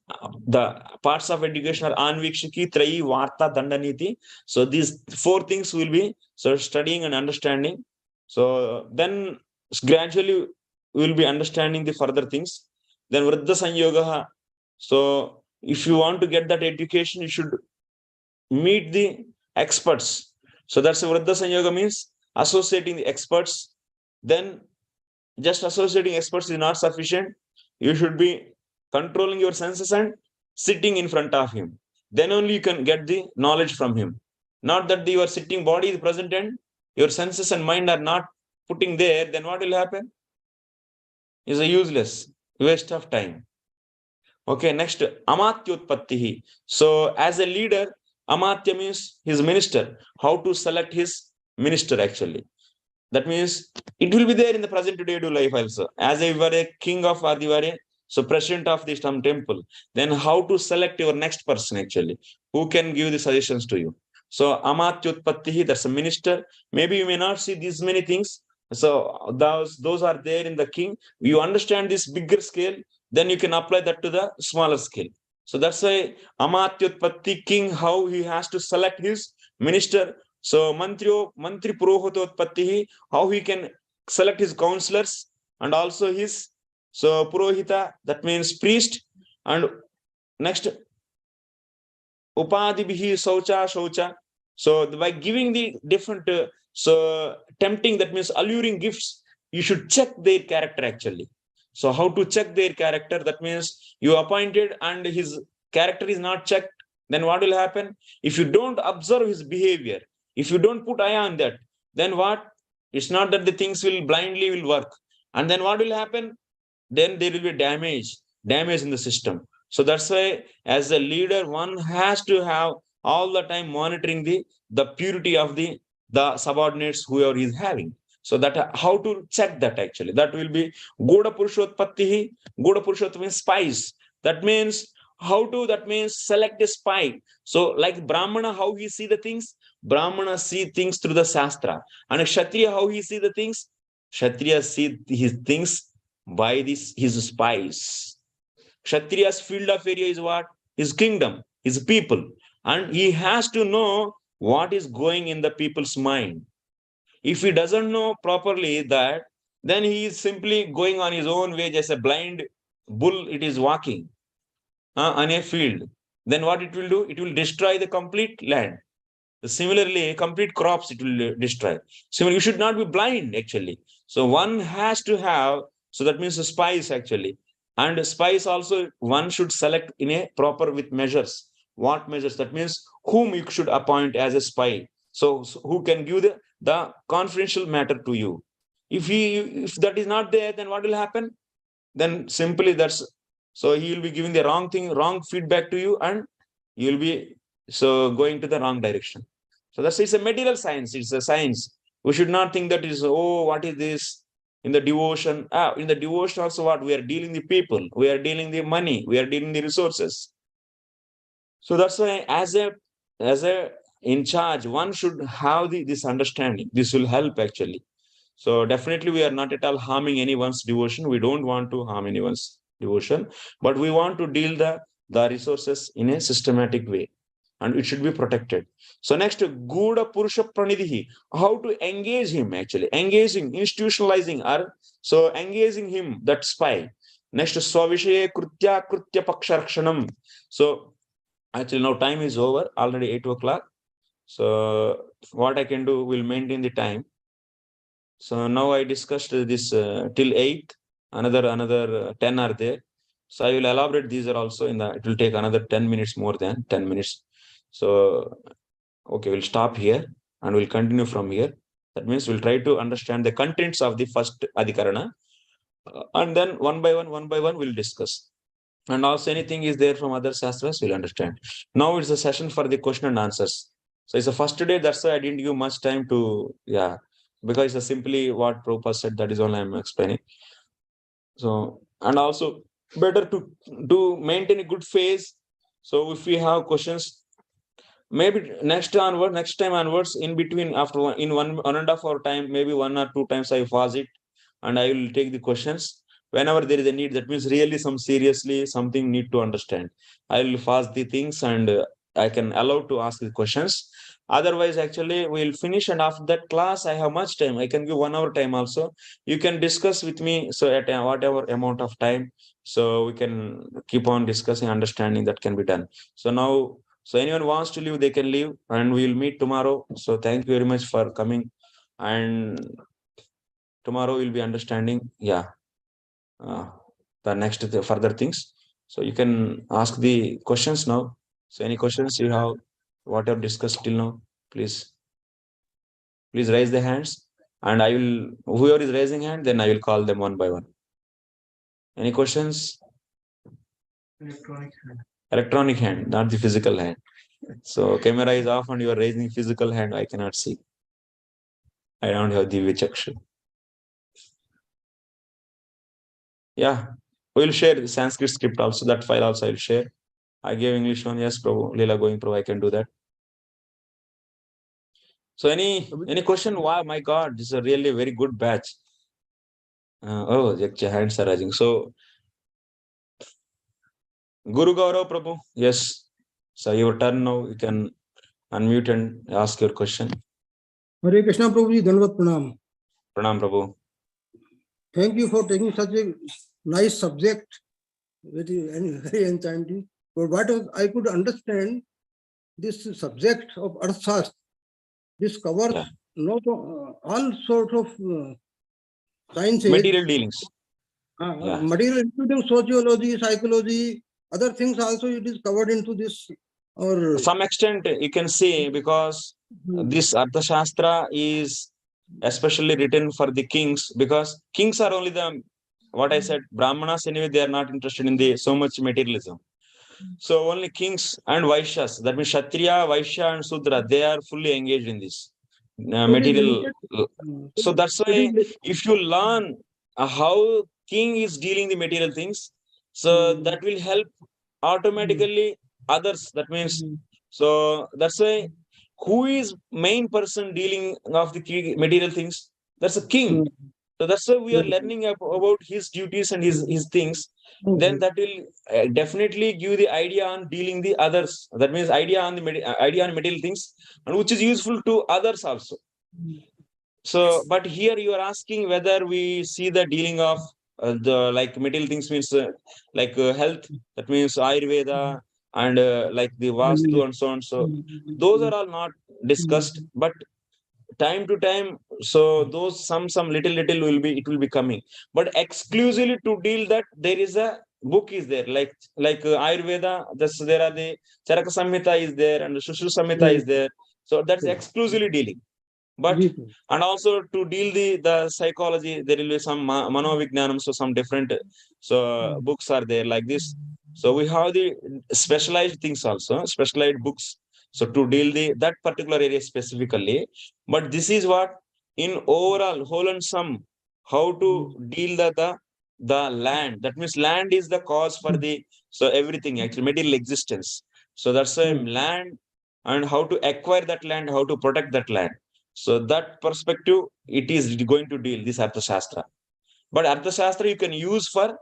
the parts of education are Anvikshiki, Trayi, Varta, Dandaniti. So these 4 things will be studying and understanding. So then gradually we will be understanding the further things. Then Vruddha Sanyogaha. So if you want to get that education, you should meet the experts. So that's Vruddha Sanyoga, means associating the experts. Then just associating experts is not sufficient. You should be controlling your senses and sitting in front of him. Then only you can get the knowledge from him. Not that your sitting body is present and your senses and mind are not putting there, then what will happen? Is a useless waste of time. Okay, next, Amatyotpattihi. So as a leader, Amatya means his minister. How to select his minister actually. That means it will be there in the present day life also. As if you were a king of Adivare, so president of this temple, then how to select your next person actually, who can give the suggestions to you. So Amatyutpattihi, that's a minister. Maybe you may not see these many things. So those are there in the king. You understand this bigger scale, then you can apply that to the smaller scale. So that's why Amatyutpatti, king, how he has to select his minister. So Mantri Purohitotpattihi, how he can select his counselors and also his Purohita, that means priest. And next, Upadibhi Saucha Shaucha. So by giving the different tempting, that means alluring gifts, you should check their character actually. So how to check their character? That means you appointed and his character is not checked, then what will happen? If you don't observe his behavior, if you don't put eye on that, then what? It's not that the things will blindly will work. And then what will happen? Then there will be damage in the system. So that's why as a leader, one has to have all the time monitoring the purity of the subordinates whoever is having. So that how to check that actually, that will be Goda Purushotpattihi. Goda Purushotpatti means spies. That means how to, that means select a spy. So like Brahmana, how he see the things, Brahmana see things through the Shastra. And Kshatriya, how he see the things, Kshatriya see his things by his spies. Kshatriya's field of area is what? His kingdom, his people. And he has to know what is going in the people's mind. If he doesn't know properly that, then he is simply going on his own way, just a blind bull, it is walking on a field. Then what it will do? It will destroy the complete land. Similarly, complete crops it will destroy. So you should not be blind actually. So one has to have, so that means the spies actually. And spies also one should select in a proper with measures. What measures? That means whom you should appoint as a spy. So who can give the confidential matter to you. If that is not there, then what will happen? Then simply that's, so he will be giving the wrong thing, wrong feedback to you, and you will be so going to the wrong direction. So that's, it's a material science, it's a science. We should not think that is, oh, what is this? In the devotion, in the devotion also, what we are dealing the people, we are dealing the money, we are dealing the resources. So that's why as a in charge, one should have this understanding. This will help actually. So definitely we are not at all harming anyone's devotion. We don't want to harm anyone's devotion, but we want to deal the resources in a systematic way, and it should be protected. So next, Guda Purusha Pranidhi, how to engage him actually, engaging, institutionalizing, or so engaging him, that spy. Next, Swavishaye Krutya Krutya Paksharakshanam. So actually now time is over, already 8 o'clock. So what I can do, will maintain the time. So now I discussed this till 8, another 10 are there. So I will elaborate these are also in the, it will take another 10 minutes, more than 10 minutes. So, okay, we'll stop here and we'll continue from here. That means we'll try to understand the contents of the first Adhikarana. And then one by one, we'll discuss. And also anything is there from other Shastras, we'll understand. Now it's a session for the question and answers. So it's the first day, that's why I didn't give much time to, because it's simply what Prabhupada said, that is all I'm explaining. So, and also better to maintain a good phase. So if we have questions, maybe next time onwards, in between, after in 1.5 hour time, maybe 1 or 2 times I pause it and I will take the questions. Whenever there is a need, that means really seriously something need to understand, I will pause the things and I can allow to ask the questions. Otherwise, actually, we'll finish, and after that class, I have much time. I can give 1 hour time also. You can discuss with me. So at whatever amount of time, so we can keep on discussing, understanding that can be done. So now, so anyone wants to leave, they can leave, and we'll meet tomorrow. So thank you very much for coming. And tomorrow we'll be understanding, the next further things. So you can ask the questions now. So any questions you have, whatever discussed till now, please raise the hands, and I will, whoever is raising hand, then I will call them one by one. Any questions? Electronic hand, not the physical hand. So camera is off and you are raising physical hand, I cannot see. I don't have the Vichaksha. Yeah, we'll share the Sanskrit script also. That file also I'll share. I gave English one. Yes, Prabhu. Leela going Prabhu, I can do that. So any question? Wow, my God, this is a really very good batch. Oh, your hands are rising. So Guru Gaurav Prabhu, yes. So your turn now. You can unmute and ask your question. Hare Krishna Prabhuji, Dandavat Pranam. Pranam Prabhu. Thank you for taking such a nice subject, very enchanting. But what I could understand, this subject of Arthaśāstra, this covers not all sorts of sciences. Material dealings. Material, including sociology, psychology, other things also it is covered into this. Or to some extent, you can see, because this Arthaśāstra is especially written for the kings, because kings are only the, what I said, Brahmanas anyway, they are not interested in the so much materialism. So only kings and Vaishyas, that means Kshatriya, Vaishya and Sudra, they are fully engaged in this material. So that's why if you learn how king is dealing the material things, so that will help automatically others. That means, so that's why who is main person dealing of the material things? That's a king. So that's why we are learning about his duties and his things. Then that will definitely give the idea on dealing the others. That means idea on material things, and which is useful to others also. So, but here you are asking whether we see the dealing of the like material things means like health. That means Ayurveda and like the Vastu and so on. So those are all not discussed, but time to time, so those some little will be, it will be coming, but exclusively to deal that there is a book is there, like Ayurveda, there are the Charaka Samhita is there and the Sushru Samhita is there, so that's exclusively dealing. But and also to deal the psychology, there will be some Manovijnanam, so some different so books are there like this. So we have the specialized things also, specialized books, so to deal that particular area specifically. But this is what in overall whole and sum, how to deal the land. That means land is the cause for the so everything actually material existence. So that's why land, and how to acquire that land, how to protect that land. So that perspective, it is going to deal this Arthaśāstra. But Arthaśāstra you can use for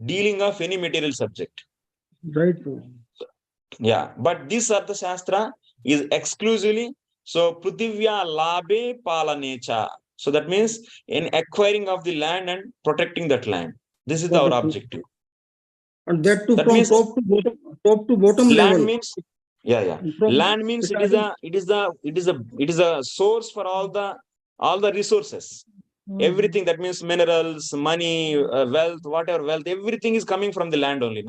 dealing of any material subject. Right. Yeah, but this Arthaśāstra is exclusively so Prithivya Labe Palanecha. So that means in acquiring of the land and protecting that land. This is our objective. And that too, from top to bottom land level. Means land means it is a source for all the resources. Everything, that means minerals, money, wealth, whatever wealth, everything is coming from the land only.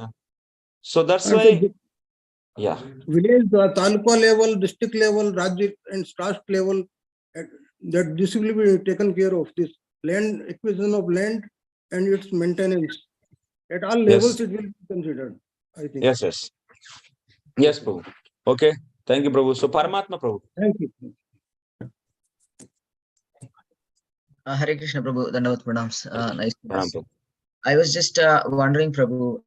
So that's why village, taluka level, district level, Rajya and state level, that this will be taken care of. This land, acquisition of land and its maintenance at all levels, it will be considered, I think. Yes, Prabhu. Okay, thank you, Prabhu. So Paramatma Prabhu. Thank you. Hare Krishna Prabhu, Dandavat Pranams. Nice. Prabhu. I was just wondering, Prabhu,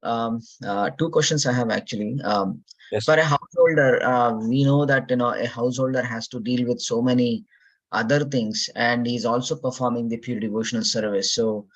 two questions I have actually. For a householder, we know that a householder has to deal with so many other things, and he's also performing the pure devotional service. So,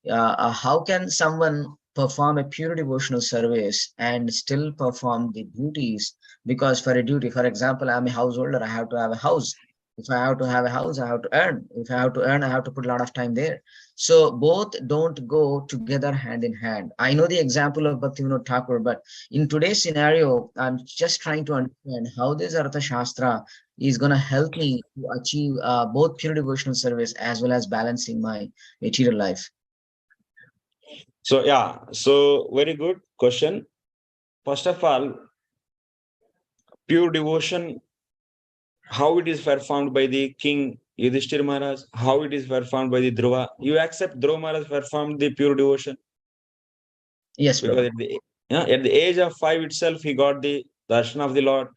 how can someone perform a pure devotional service and still perform the duties? Because for a duty, for example, I'm a householder, I have to have a house. If I have to have a house, I have to earn. If I have to earn, I have to put a lot of time there. So both don't go together hand in hand. I know the example of Bhaktivinoda Thakur, but in today's scenario, I'm just trying to understand how this Arthaśāstra is going to help me to achieve both pure devotional service as well as balancing my material life. So so very good question. First of all, pure devotion, how it is performed by the king Yudhishthira Maharaj, how it is performed by the Dhruva. You accept Dhruva Maharaj performed the pure devotion? Yes, because at the age of 5 itself, he got the darshan of the Lord.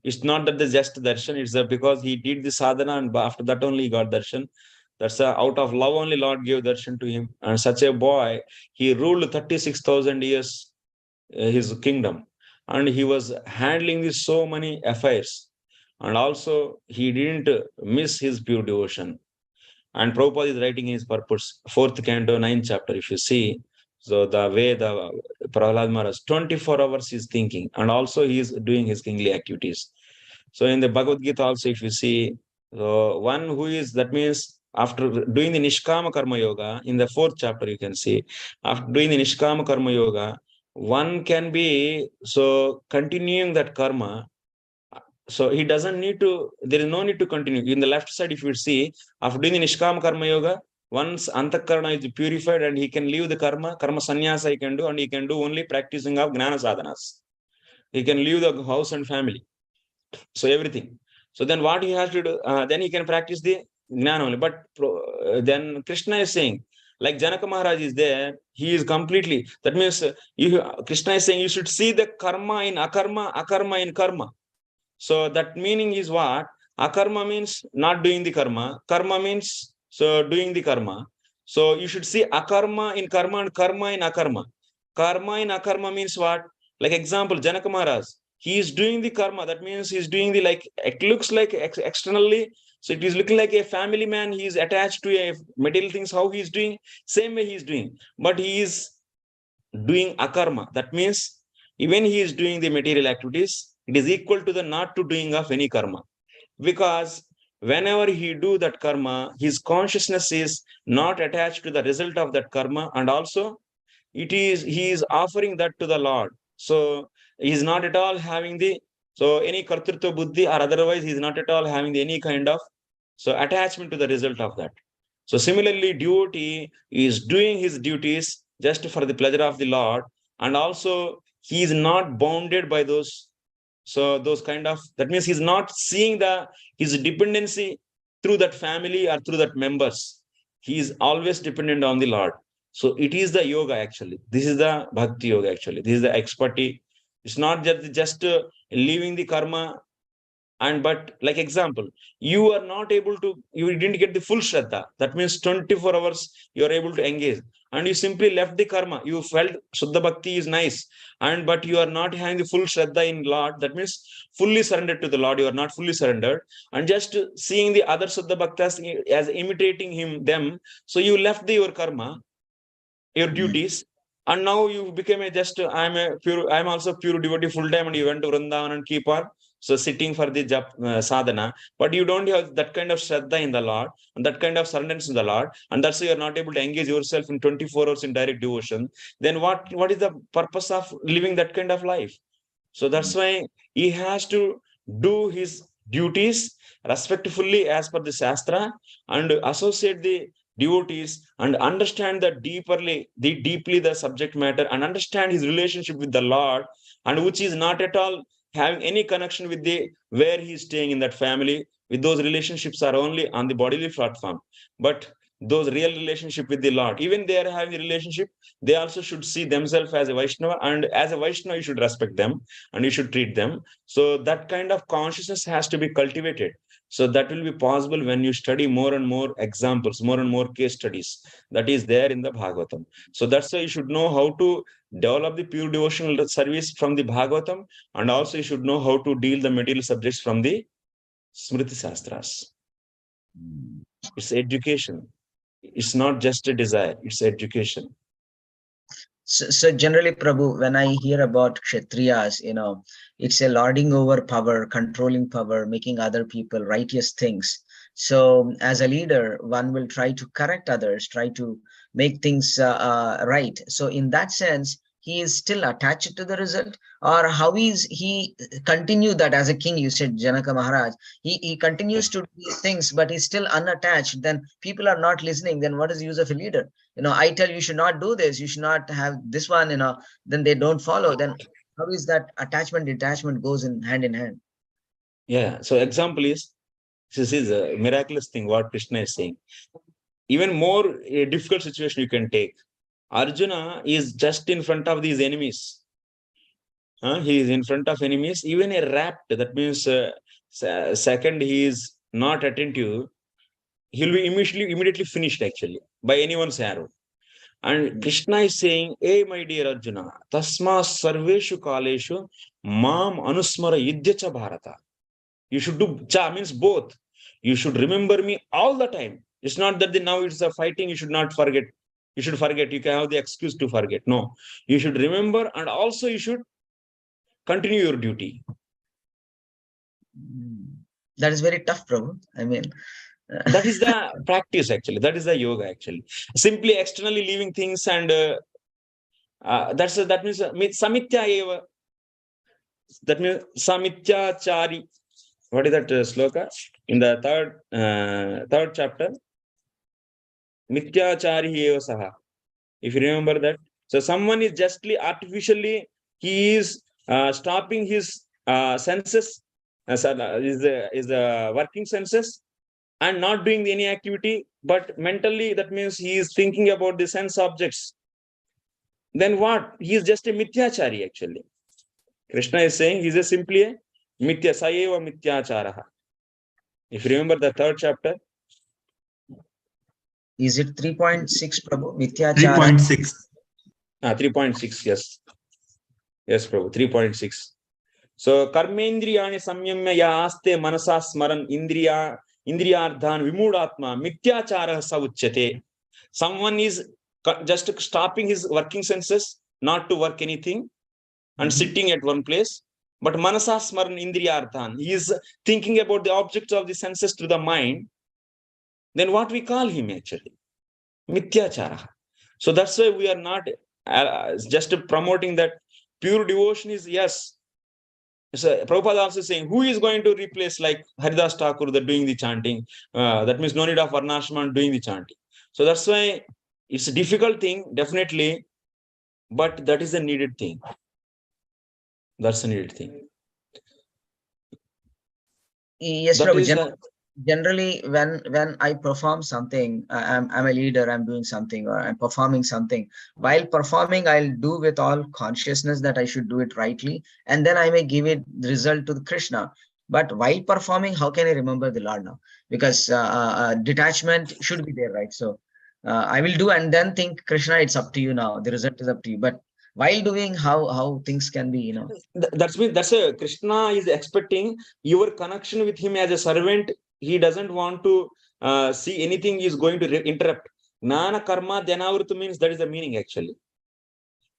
It's not that the just darshan, it's because he did the sadhana, and after that only he got darshan. That's out of love only Lord gave darshan to him. And such a boy, he ruled 36,000 years his kingdom, and he was handling so many affairs. and also he didn't miss his pure devotion. And Prabhupada is writing his purpose, 4th canto, 9th chapter, if you see. So the way the Prahlad Maharaj, 24 hours he's thinking, and also he is doing his kingly activities. So in the Bhagavad Gita also, if you see, one who is, that means after doing the Nishkama Karma Yoga, in the 4th chapter, you can see, after doing the Nishkama Karma Yoga, one can be, so continuing that karma. So he doesn't need to, there is no need to continue. In the left side, if you see, after doing the Nishkama Karma Yoga, once Antakarana is purified and he can leave the karma sannyasa he can do, and he can do only practicing of Gnana sadhanas. He can leave the house and family. So everything. So then what he has to do, then he can practice the Gnana only. But then Krishna is saying, like Janaka Maharaj is there, he is completely, that means Krishna is saying you should see the karma in akarma, akarma in karma. So that meaning is what? Akarma means not doing the karma. Karma means so doing the karma. So you should see akarma in karma and karma in akarma. Karma in akarma means what? Like example, Janaka Maharaj, he is doing the karma. That means he's doing the, like, it looks like externally. So it is looking like a family man. He is attached to a material things. How he is doing? Same way he is doing. But he is doing akarma. That means even he is doing the material activities, it is equal to the not to doing of any karma. Because whenever he do that karma, his consciousness is not attached to the result of that karma, and also he is offering that to the Lord. So he is not at all having the, so any kartrutva buddhi, or otherwise he is not at all having any kind of so attachment to the result of that. So similarly, devotee is doing his duties just for the pleasure of the Lord, and also he is not bounded by those. So those kind of, that means he's not seeing his dependency through that family or through that members. He is always dependent on the Lord. So it is the yoga actually. This is the bhakti yoga actually. This is the expertise. It's not just leaving the karma. And but like example, you are not able to, you didn't get the full shraddha. That means 24 hours you are able to engage, and you simply left the karma. You felt Shuddha Bhakti is nice, and but you are not having the full shraddha in Lord. That means fully surrendered to the Lord. You are not fully surrendered, and just seeing the other Shuddha Bhaktas as imitating them. So you left your karma, your duties, and now you became I'm also pure devotee full time, and you went to Vrindavan and keep on so sitting for the sadhana, but you don't have that kind of shraddha in the Lord and that kind of surrenderness in the Lord, and that's why you're not able to engage yourself in 24 hours in direct devotion. Then what is the purpose of living that kind of life? So that's why he has to do his duties respectfully as per the Shastra, and associate the devotees and understand deeply the subject matter, and understand his relationship with the Lord, and which is not at all having any connection with the where he is staying in that family. With those relationships are only on the bodily platform, but those real relationship with the Lord, even they are having a relationship, they also should see themselves as a Vaishnava, and as a Vaishnava you should respect them and you should treat them. So that kind of consciousness has to be cultivated. So that will be possible when you study more and more examples, more and more case studies that is there in the Bhagavatam. So that's why you should know how to develop the pure devotional service from the Bhagavatam, and also you should know how to deal the material subjects from the Smriti Shastras. It's education. It's not just a desire, it's education. So generally, Prabhu, when I hear about Kshatriyas, it's a lording over power, controlling power, making other people righteous things. So as a leader, one will try to correct others, try to make things right. So in that sense, he is still attached to the result, or how is he continue that as a king? You said Janaka Maharaj, he continues to do things, but he's still unattached. Then people are not listening. Then what is the use of a leader? I tell you should not do this, you should not have this one, then they don't follow. Then how is that attachment, detachment goes in hand? Yeah. So example is, this is a miraculous thing what Krishna is saying. Even more a difficult situation you can take. Arjuna is just in front of these enemies. He is in front of enemies. Even a rapt, that means second he is not attentive, he'll be immediately finished actually by anyone's arrow. And Krishna is saying, hey, my dear Arjuna, tasma sarveshu kaleshu mam anusmara yidyacha bharata. You should do cha means both. You should remember me all the time. It's not that now it's a fighting, you should not forget. You should forget. You can have the excuse to forget. No, you should remember, and also you should continue your duty. That is very tough, Prabhu. I mean, that is the practice actually. That is the yoga actually. Simply externally leaving things and that means samitya eva. That means samityachari. What is that sloka in the third chapter? Mithyachari eva saha. If you remember that, so someone is justly artificially he is stopping his senses, is the working senses, and not doing any activity, but mentally that means he is thinking about the sense objects. Then what? He is just a mithyachari actually. Krishna is saying he is simply a mithya, sayeva mithyacharaha. If you remember the third chapter. Is it 3.6, Prabhu? Mithyachara? 3.6. 3.6, yes. Yes, Prabhu, 3.6. So, karmendriyani samyamya ya aste manasa smaran indriyardhan vimudatma mithyachara sauchyate. Someone is just stopping his working senses, not to work anything, and sitting at one place. But manasa smaran indriyardhan, he is thinking about the objects of the senses to the mind. Then what we call him actually? Mithyachara. So that's why we are not just promoting that pure devotion is, yes. So Prabhupada also saying, who is going to replace like Haridas Thakur doing the chanting? That means no need of Varnashram doing the chanting. So that's why it's a difficult thing, definitely, but that is a needed thing. That's a needed thing. Yes, that Prabhu. Generally, when I perform something, I'm a leader, I'm doing something, or I'm performing something. While performing, I'll do with all consciousness that I should do it rightly, and then I may give it the result to the Krishna. But while performing, how can I remember the Lord now? Because detachment should be there, right? So I will do and then think, Krishna, it's up to you now. The result is up to you. But while doing, how things can be, That's a Krishna is expecting your connection with him as a servant. He doesn't want to see anything is going to interrupt. Gnana karma dhyanavruta means that is the meaning actually.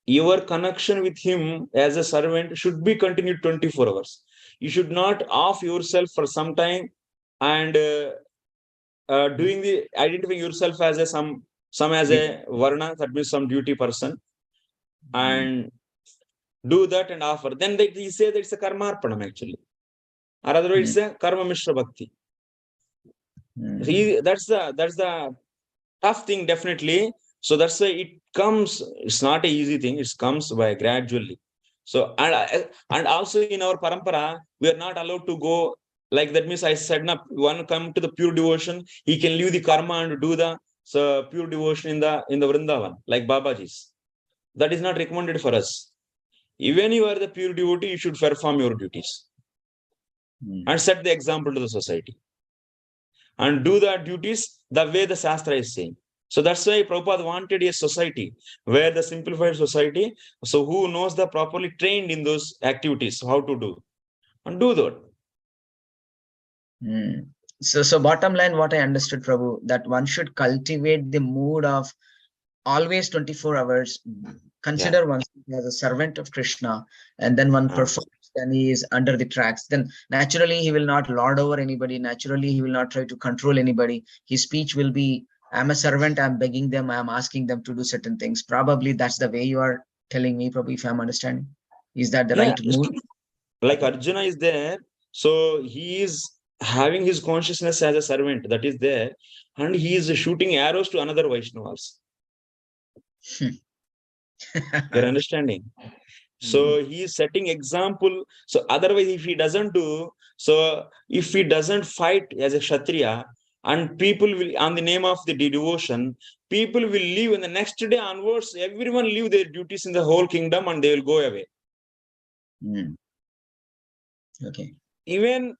Your connection with him as a servant should be continued 24 hours. You should not off yourself for some time and doing the identifying yourself as a some as a varna, that means some duty person, and do that and offer. Then he say that it's a karma arpanam actually, or otherwise it's a karma mishra bhakti. That's the tough thing, definitely. So that's why it comes. It's not an easy thing. It comes by gradually. So and also in our parampara, we are not allowed to go like that. Means I said, na, one come to the pure devotion, he can leave the karma and do the pure devotion in the Vrindavan, like Babaji's. That is not recommended for us. Even you are the pure devotee, you should perform your duties and set the example to the society. And do the duties the way the Shastra is saying. So that's why Prabhupada wanted a society where the simplified society, so who knows the properly trained in those activities, how to do, and do that. So bottom line, what I understood, Prabhu, that one should cultivate the mood of always 24 hours, consider oneself as a servant of Krishna, and then one performs, then he is under the tracks. Then naturally he will not lord over anybody. Naturally he will not try to control anybody. His speech will be, I'm a servant, I'm begging them, I'm asking them to do certain things. Probably that's the way you are telling me, Prabhu, if I'm understanding. Is that the right mood? Like Arjuna is there, so he is having his consciousness as a servant that is there, and he is shooting arrows to another Vaishnavas. You're understanding? So he is setting example. So otherwise, if he doesn't do, so if he doesn't fight as a Kshatriya, and people will, on the name of the devotion, people will leave, and the next day onwards, everyone leave their duties in the whole kingdom and they will go away. Okay. Even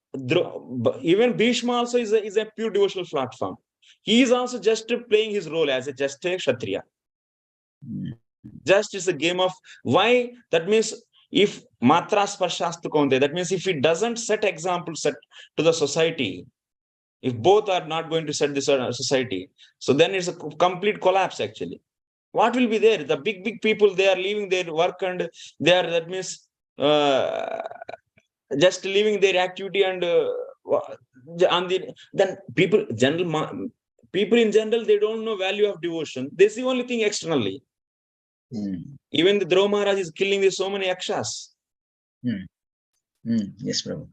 Bhishma also is a pure devotional platform. He is also just playing his role as just a Kshatriya. Just is a game of why. That means if matra sparshasthu kaunte, that means if it doesn't set example set to the society, if both are not going to set this society, so then it's a complete collapse actually. What will be there? The big people, they are leaving their work and they are, that means, just leaving their activity and then people in general, they don't know value of devotion. They see only thing externally. Even the Dhruva Maharaj is killing so many yakshas. Yes, Prabhu.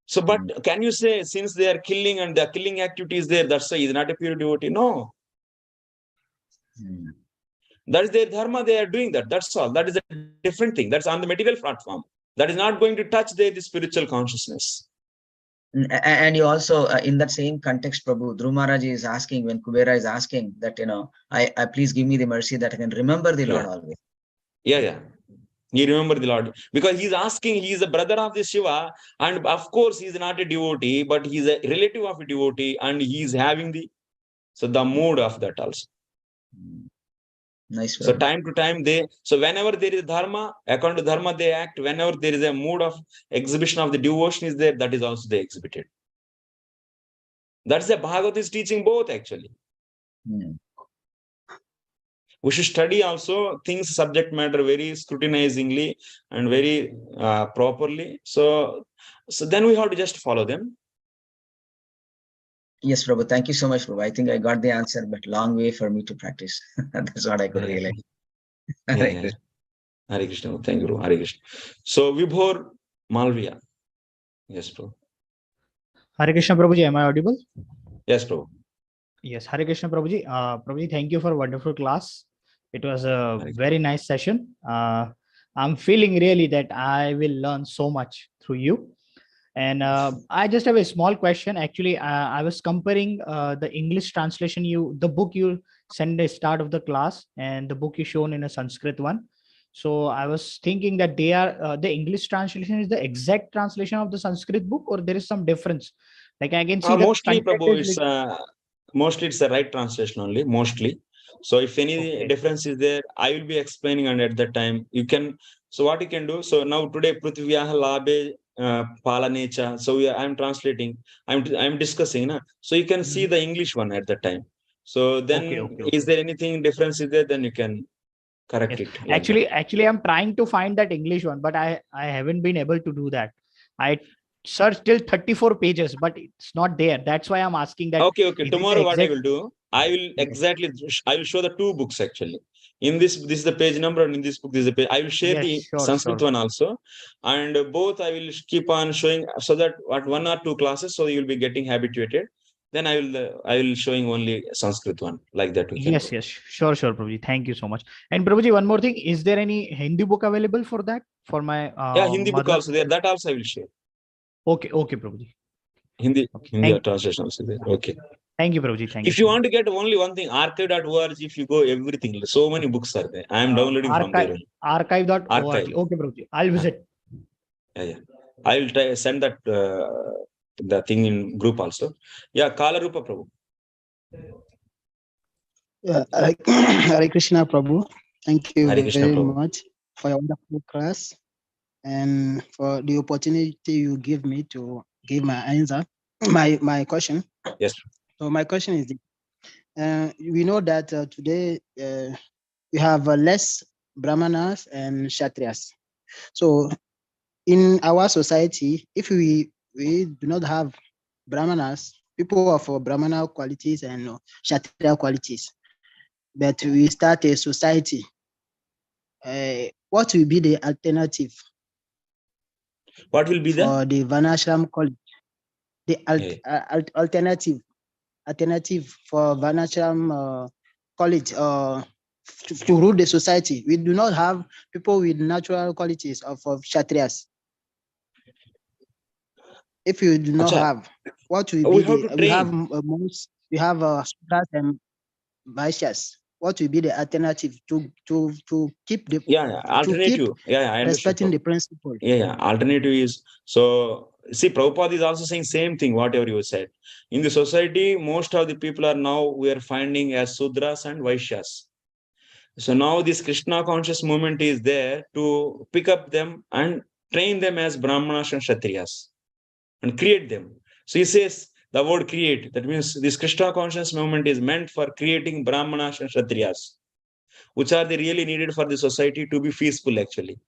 So, but can you say, since they are killing and the killing activity is there, that's why he's not a pure devotee? No. That is their dharma, they are doing that. That's all. That is a different thing. That's on the material platform. That is not going to touch the spiritual consciousness. And you also, in that same context, Prabhu, Dhruva Maharaj is asking, when Kubera is asking that, I please give me the mercy that I can remember the Lord always. Yeah. He remember the Lord. Because he's asking, he is a brother of the Shiva, and of course he is not a devotee, but he is a relative of a devotee, and he is having the mood of that also. Nice. So time to time, so whenever there is dharma, according to dharma they act. Whenever there is a mood of exhibition of the devotion is there, that is also they exhibited. That's the Bhagavad is teaching both actually. We should study also things, subject matter very scrutinizingly and very properly. So then we have to just follow them. Yes, Prabhu. Thank you so much, Prabhu. I think I got the answer, but long way for me to practice. That's what I could realize. Hare Krishna. Thank you, Hare Krishna. So Vibhor Malviya. Yes, Prabhu. Hare Krishna, Prabhuji. Am I audible? Yes, Prabhu. Yes, Hare Krishna, Prabhuji. Prabhuji, thank you for a wonderful class. It was a very nice session. I'm feeling really that I will learn so much through you. And I just have a small question. Actually, I was comparing the English translation, the book you sent at the start of the class and the book you shown in a Sanskrit one. So I was thinking that they are the English translation is the exact translation of the Sanskrit book, or there is some difference. Like I can see mostly, Prabhu, is mostly it's the right translation only. Mostly. So if any difference is there, I will be explaining, and at that time you can. So what you can do. So now today, Prithviyaha Labe Palanecha. So I'm translating. I'm discussing. Na? So you can see the English one at that time. So then, is there anything difference is there? Then you can correct it. Like actually, I'm trying to find that English one, but I haven't been able to do that. I searched till 34 pages, but it's not there. That's why I'm asking that. Okay. Tomorrow, what I will do, I will show the two books actually. In this is the page number, and in this book, this is the page. I will share the Sanskrit one also, and both I will keep on showing, so that at 1 or 2 classes, so you will be getting habituated. Then I will showing only Sanskrit one, like that. Yes, sure, Prabhuji. Thank you so much. And Prabhuji, one more thing: is there any Hindi book available for that? For my Hindi book also there. That also I will share. Okay, Prabhuji. Hindi translation also there. Okay. Thank you, Prabhuji. Thank you. If you want to get only one thing, archive.org, if you go everything, so many books are there. I am downloading from there. Archive.org. Archive. Okay, Prabhuji. I'll visit. Yeah. I will try send that the thing in group also. Yeah, Kala Rupa Prabhu. Yeah, Hare Krishna Prabhu. Thank you very much for your wonderful class and for the opportunity you give me to give my answer, my question. Yes. So my question is, we know that today we have less Brahmanas and Kshatriyas. So in our society, if we do not have Brahmanas, people of Brahmana qualities and Kshatriya qualities, but we start a society, what will be the alternative? What will be for the Varnashram college? The alternative for Varnashram college to rule the society. We do not have people with natural qualities of Kshatriyas. If you do not have, what will be we have monks, we have Sudras and Vaishyas. What will be the alternative to keep the alternative? I respecting the principle. Alternative is, so see, Prabhupada is also saying same thing, whatever you said. In the society, most of the people are now we are finding as Sudras and Vaishyas. So now this Krishna conscious movement is there to pick up them and train them as Brahmanas and Kshatriyas and create them. So he says the word create. That means this Krishna conscious movement is meant for creating Brahmanas and Kshatriyas, which are they really needed for the society to be peaceful actually.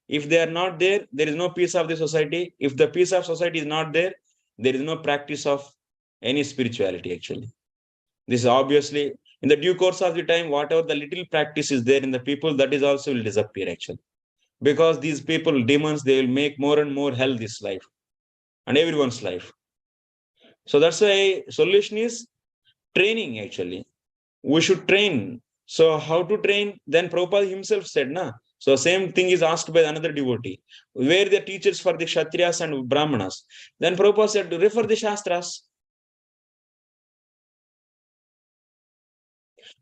If they are not there, there is no peace of the society. If the peace of society is not there, there is no practice of any spirituality actually. This is obviously in the due course of the time, whatever the little practice is there in the people, that is also will disappear actually. Because these people, demons, they will make more and more hell this life and everyone's life. So that's why solution is training actually. We should train. So how to train? Then Prabhupada himself said, na. So same thing is asked by another devotee. Where the teachers for the Kshatriyas and Brahmanas? Then Prabhupada said, refer the Shastras.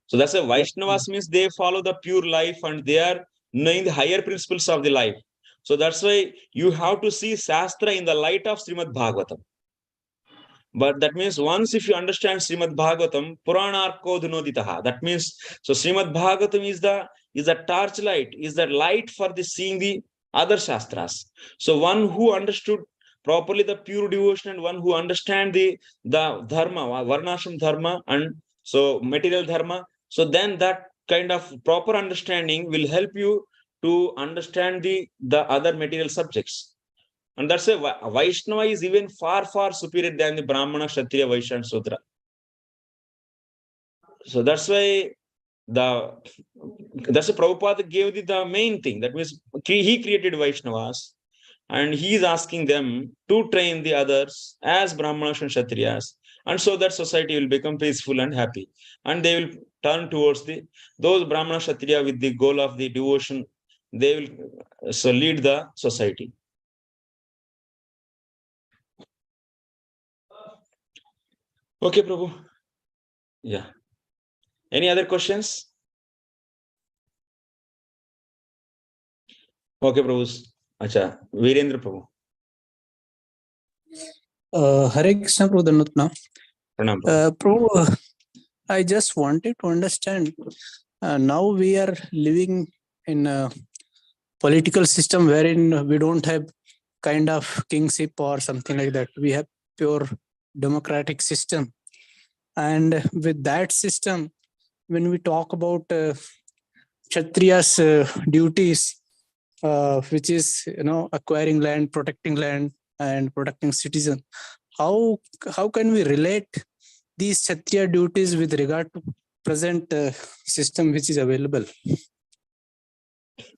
So that's why Vaishnavas means they follow the pure life and they are knowing the higher principles of the life. So that's why you have to see Shastra in the light of Srimad Bhagavatam. But that means once if you understand Srimad Bhagavatam, Puranarko Dhunoditaha, that means, so Srimad Bhagavatam is the torchlight, is the light for the seeing the other Shastras. So one who understood properly the pure devotion and one who understand the dharma, Varnashram dharma and so material dharma, so then that kind of proper understanding will help you to understand the other material subjects. And that's why Vaishnava is even far, far superior than the Brahmana, Kshatriya, Vaishya, and Sudra. So that's why that's why Prabhupada gave the main thing. That means he created Vaishnavas and he is asking them to train the others as Brahmanas and Kshatriyas. And so that society will become peaceful and happy. And they will turn towards those Brahmana, Kshatriya with the goal of the devotion. They will so lead the society. Okay, Prabhu. Yeah. Any other questions? Okay, Prabhu. Acha, Virendra Prabhu. Hare Krishna, Prabhu Danutna. Pranam, Prabhu. Prabhu, I just wanted to understand, now we are living in a political system wherein we don't have kind of kingship or something like that. We have pure democratic system. And with that system, when we talk about Kshatriya's duties, which is, acquiring land, protecting land, and protecting citizen, how can we relate these Kshatriya duties with regard to present system which is available?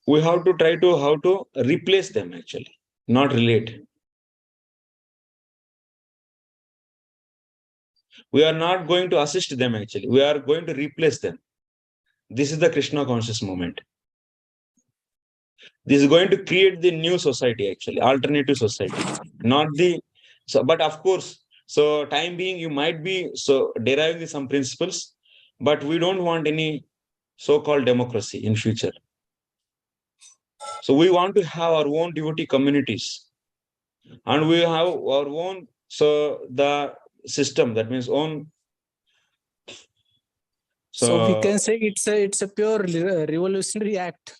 We have to try to how to replace them actually, not relate. We are not going to assist them actually. We are going to replace them. This is the Krishna conscious movement. This is going to create the new society actually, alternative society, not the. So, but of course, so time being, you might be so deriving some principles, but we don't want any so-called democracy in future. So we want to have our own devotee communities, and we have our own. So the system, that means own. So we can say it's a pure revolutionary act.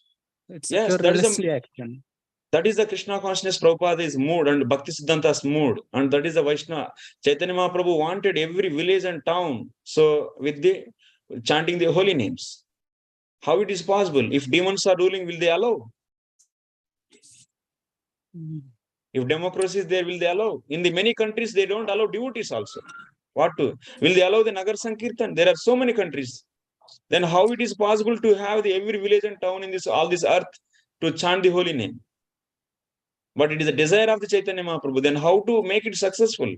It's yes, a pure revolutionary action. That is the Krishna consciousness Prabhupada's mood and Bhakti Siddhanta's mood, and that is the Vaishnava. Chaitanya Mahaprabhu wanted every village and town so with the chanting the holy names. How it is possible? If demons are ruling, will they allow? If democracy is there, will they allow? In the many countries, they don't allow devotees also. What to? Will they allow the Nagar Sankirtan? There are so many countries. Then how it is possible to have the every village and town in all this earth to chant the holy name? But it is a desire of the Chaitanya Mahaprabhu. Then how to make it successful?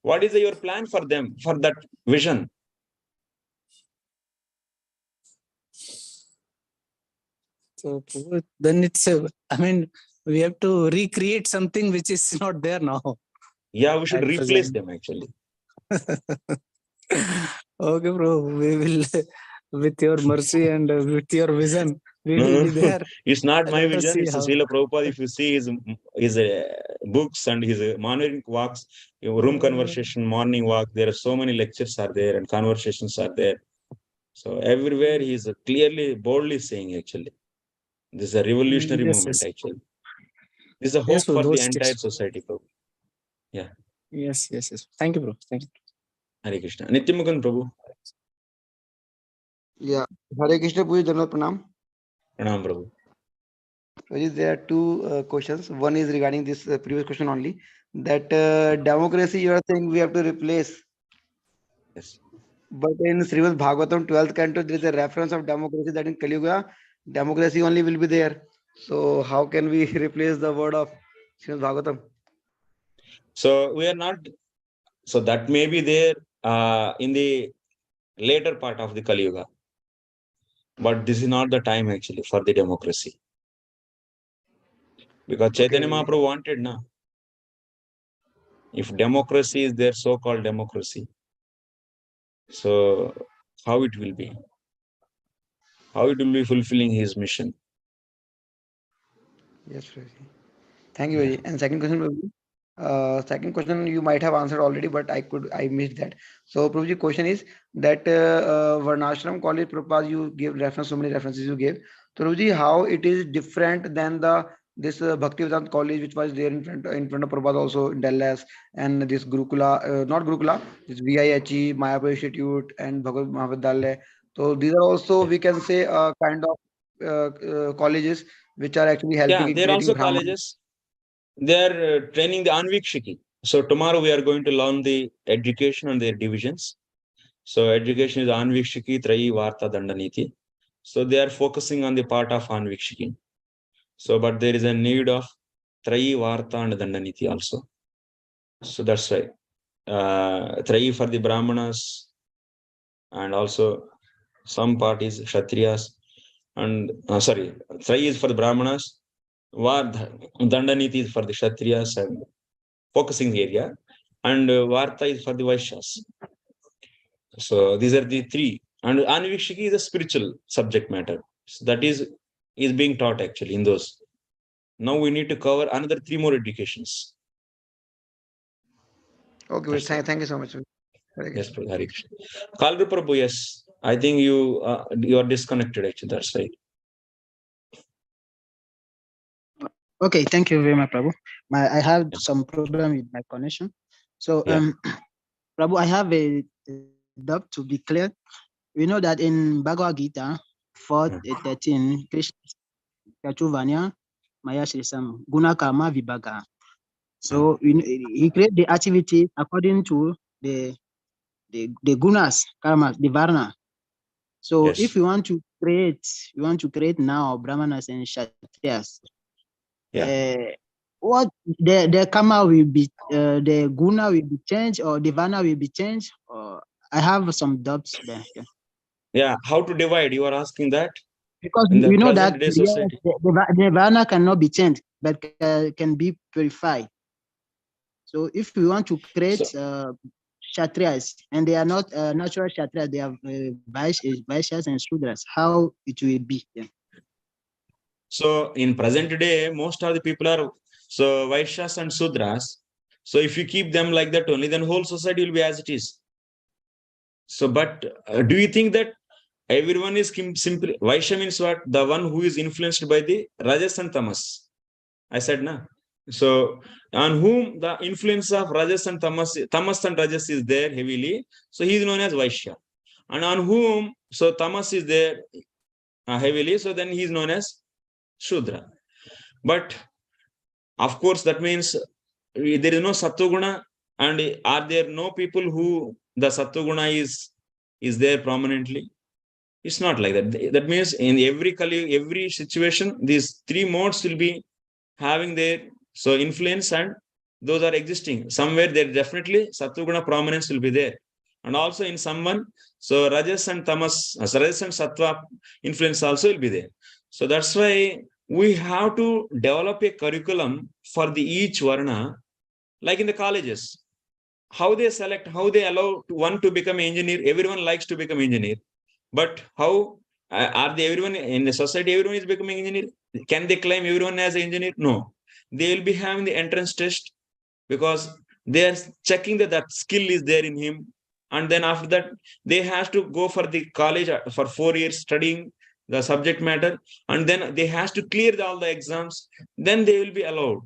What is your plan for them, for that vision? So then it's we have to recreate something which is not there now. Yeah, we should replace them actually. Okay, bro. We will, with your mercy and with your vision, we will be there. It's not my Let us vision. see It's how. Srila Prabhupada. If you see his books and his morning walks, room conversation, morning walk, there are so many lectures are there and conversations are there. So everywhere he is clearly, boldly saying actually, this is a revolutionary Yes, movement yes. actually. This is a Yes, hope bro, for the those entire six. society, Prabhu. Yes, yes, yes. Thank you, bro. Thank you. Hare Krishna. Nityamukan Prabhu. Yeah. Hare Krishna, Puji Dhanavad Pranam. Pranam Prabhu. Puji, there are two questions. One is regarding this previous question only. That democracy, you are saying we have to replace. Yes. But in Srimad Bhagavatam 12th canto, there is a reference of democracy that in Kali Yuga, democracy only will be there. So how can we replace the word of Srimad Bhagavatam? So we are not, so that may be there in the later part of the Kali Yuga. But this is not the time actually for the democracy. Because Chaitanya Okay. Mahaprabhu wanted now. If democracy is their so-called democracy, so how it will be? How it will be fulfilling his mission? Yes, Prabhuji. Thank you, Yeah. Prabhuji. And second question, Prabhuji. Second question you might have answered already, but I missed that. So, Prabhuji, question is that Varnashram college, Prabhupada, you gave reference, so many references you gave. So, Prabhuji, how it is different than this Bhaktivedanta college, which was there in front of Prabhupada also in Dallas, and this Gurukula, not Gurukula, this VIHE, Mayapur Institute, and Bhagavad Mahavidyalaya. So, these are also, we can say, kind of colleges which are actually helping Yeah, in there are creating also Brahman. colleges. They are training the Anvikshiki. So tomorrow we are going to learn the education and their divisions. So education is Anvikshiki, Trayi, Varta, Dandaniti. So they are focusing on the part of Anvikshiki. So, but there is a need of Trayi, Varta and Dandaniti also. So that's why. Trayi for the Brahmanas and also some part is Kshatriyas. And sorry, Trayi is for the Brahmanas, Dandaniti is for the Kshatriyas and focusing area, and Varta is for the Vaishyas. So these are the three. And Anvikshiki is a spiritual subject matter. So that is being taught actually in those. Now we need to cover another three more educations. Okay, That's right. thank you so much. Hare Yes, Krishna. Hare Krishna. Kalru Prabhu, yes. I think you are disconnected actually. That's right. Okay, thank you very much, Prabhu. I have Yeah. some problem with my connection. So, Yeah. Prabhu, I have a doubt to be clear. We know that in Bhagavad Gita 4:13, Krishna Chachuvanya Maya Shrisam Guna Karma Vibhaga. So he created the activity according to the gunas, karma, the varna. So Yes. if you want to create now Brahmanas and Kshatriyas, Yeah. what the karma will be, the guna will be changed or the varna will be changed? Or I have some doubts there. Yeah. How to divide? You are asking that Because in the we know present that day yes, society. the varna cannot be changed, but can be purified. So if we want to create So Kshatriyas, and they are not natural Kshatriyas, they are Vaishyas and Sudras, how it will be? Yeah. So in present day, most of the people are so Vaishyas and Sudras. So if you keep them like that only, then whole society will be as it is. So, but do you think that everyone is simply Vaishya means what? The one who is influenced by the Rajas and Tamas. I said na. So on whom the influence of Rajas and Tamas and Rajas is there heavily. So he is known as Vaishya. And on whom so Tamas is there heavily. So then he is known as Shudra. But of course, that means there is no Sattva-guna, and are there no people who the Sattva-guna is there prominently? It's not like that. That means in every situation, these three modes will be having their influence, and those are existing. Somewhere there definitely Sattva-guna prominence will be there. And also in someone, so Rajas and Tamas, Rajas and Sattva influence also will be there. So that's why we have to develop a curriculum for the each varna, like in the colleges. How they select, how they allow one to become an engineer. Everyone likes to become engineer, but how are they? Everyone in the society, everyone is becoming engineer. Can they claim everyone as an engineer? No, they will be having the entrance test because they are checking that skill is there in him. and then after that, they have to go for the college for 4 years studying the subject matter, and then they has to clear all the exams. Then they will be allowed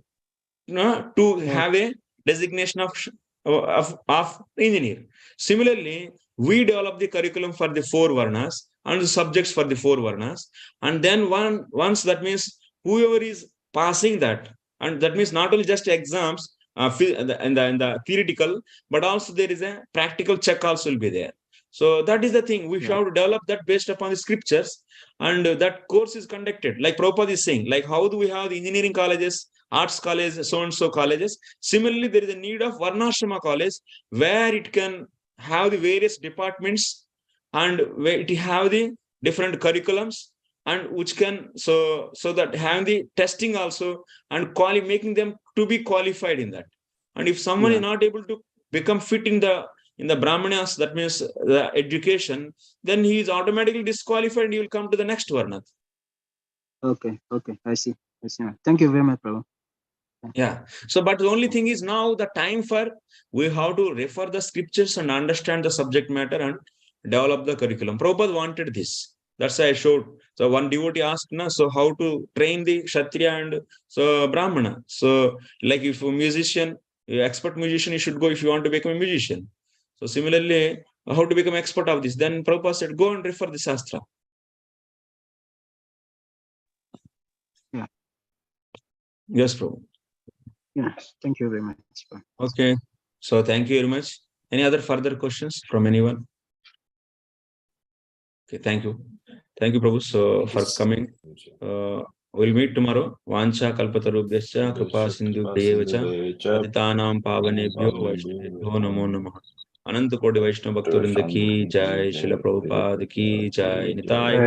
to have a designation of engineer. Similarly, we develop the curriculum for the 4 varnas and the subjects for the 4 varnas, and then once that means whoever is passing that, and that means not only just exams in the theoretical, but also there is a practical check also will be there. So that is the thing. We have to develop that based upon the scriptures, and that course is conducted. Like Prabhupada is saying, like how do we have the engineering colleges, arts colleges, so and so colleges? Similarly, there is a need of Varnashrama college where it can have the various departments and where it have the different curriculums, and which can so that have the testing also and making them to be qualified in that. And if someone is not able to become fit in the Brahmanas, that means the education, then he is automatically disqualified and he will come to the next Varna. Okay, I see. Thank you very much, Prabhu. Yeah. So, but the only thing is now the time for we have to refer the scriptures and understand the subject matter and develop the curriculum. Prabhupada wanted this. That's why I showed. So one devotee asked, so how to train the Kshatriya and so Brahmana. So like if a musician, expert musician, you should go if you want to become a musician. So similarly, how to become expert of this? Then Prabhupada said, go and refer the Shastra. Yeah. Yes, Prabhu. Yes, thank you very much. Okay. So thank you very much. Any other further questions from anyone? Okay, thank you. Thank you, Prabhu, so for coming. We'll meet tomorrow. Vancha kalpatarubhyascha kripa sindhubhyevacha patitanam pavanebhyo vaishnavebhyo namo namah. Ananta Koti Vaishnava Bhaktivinoda ki jai, Srila Prabhupada ki jai, Nitai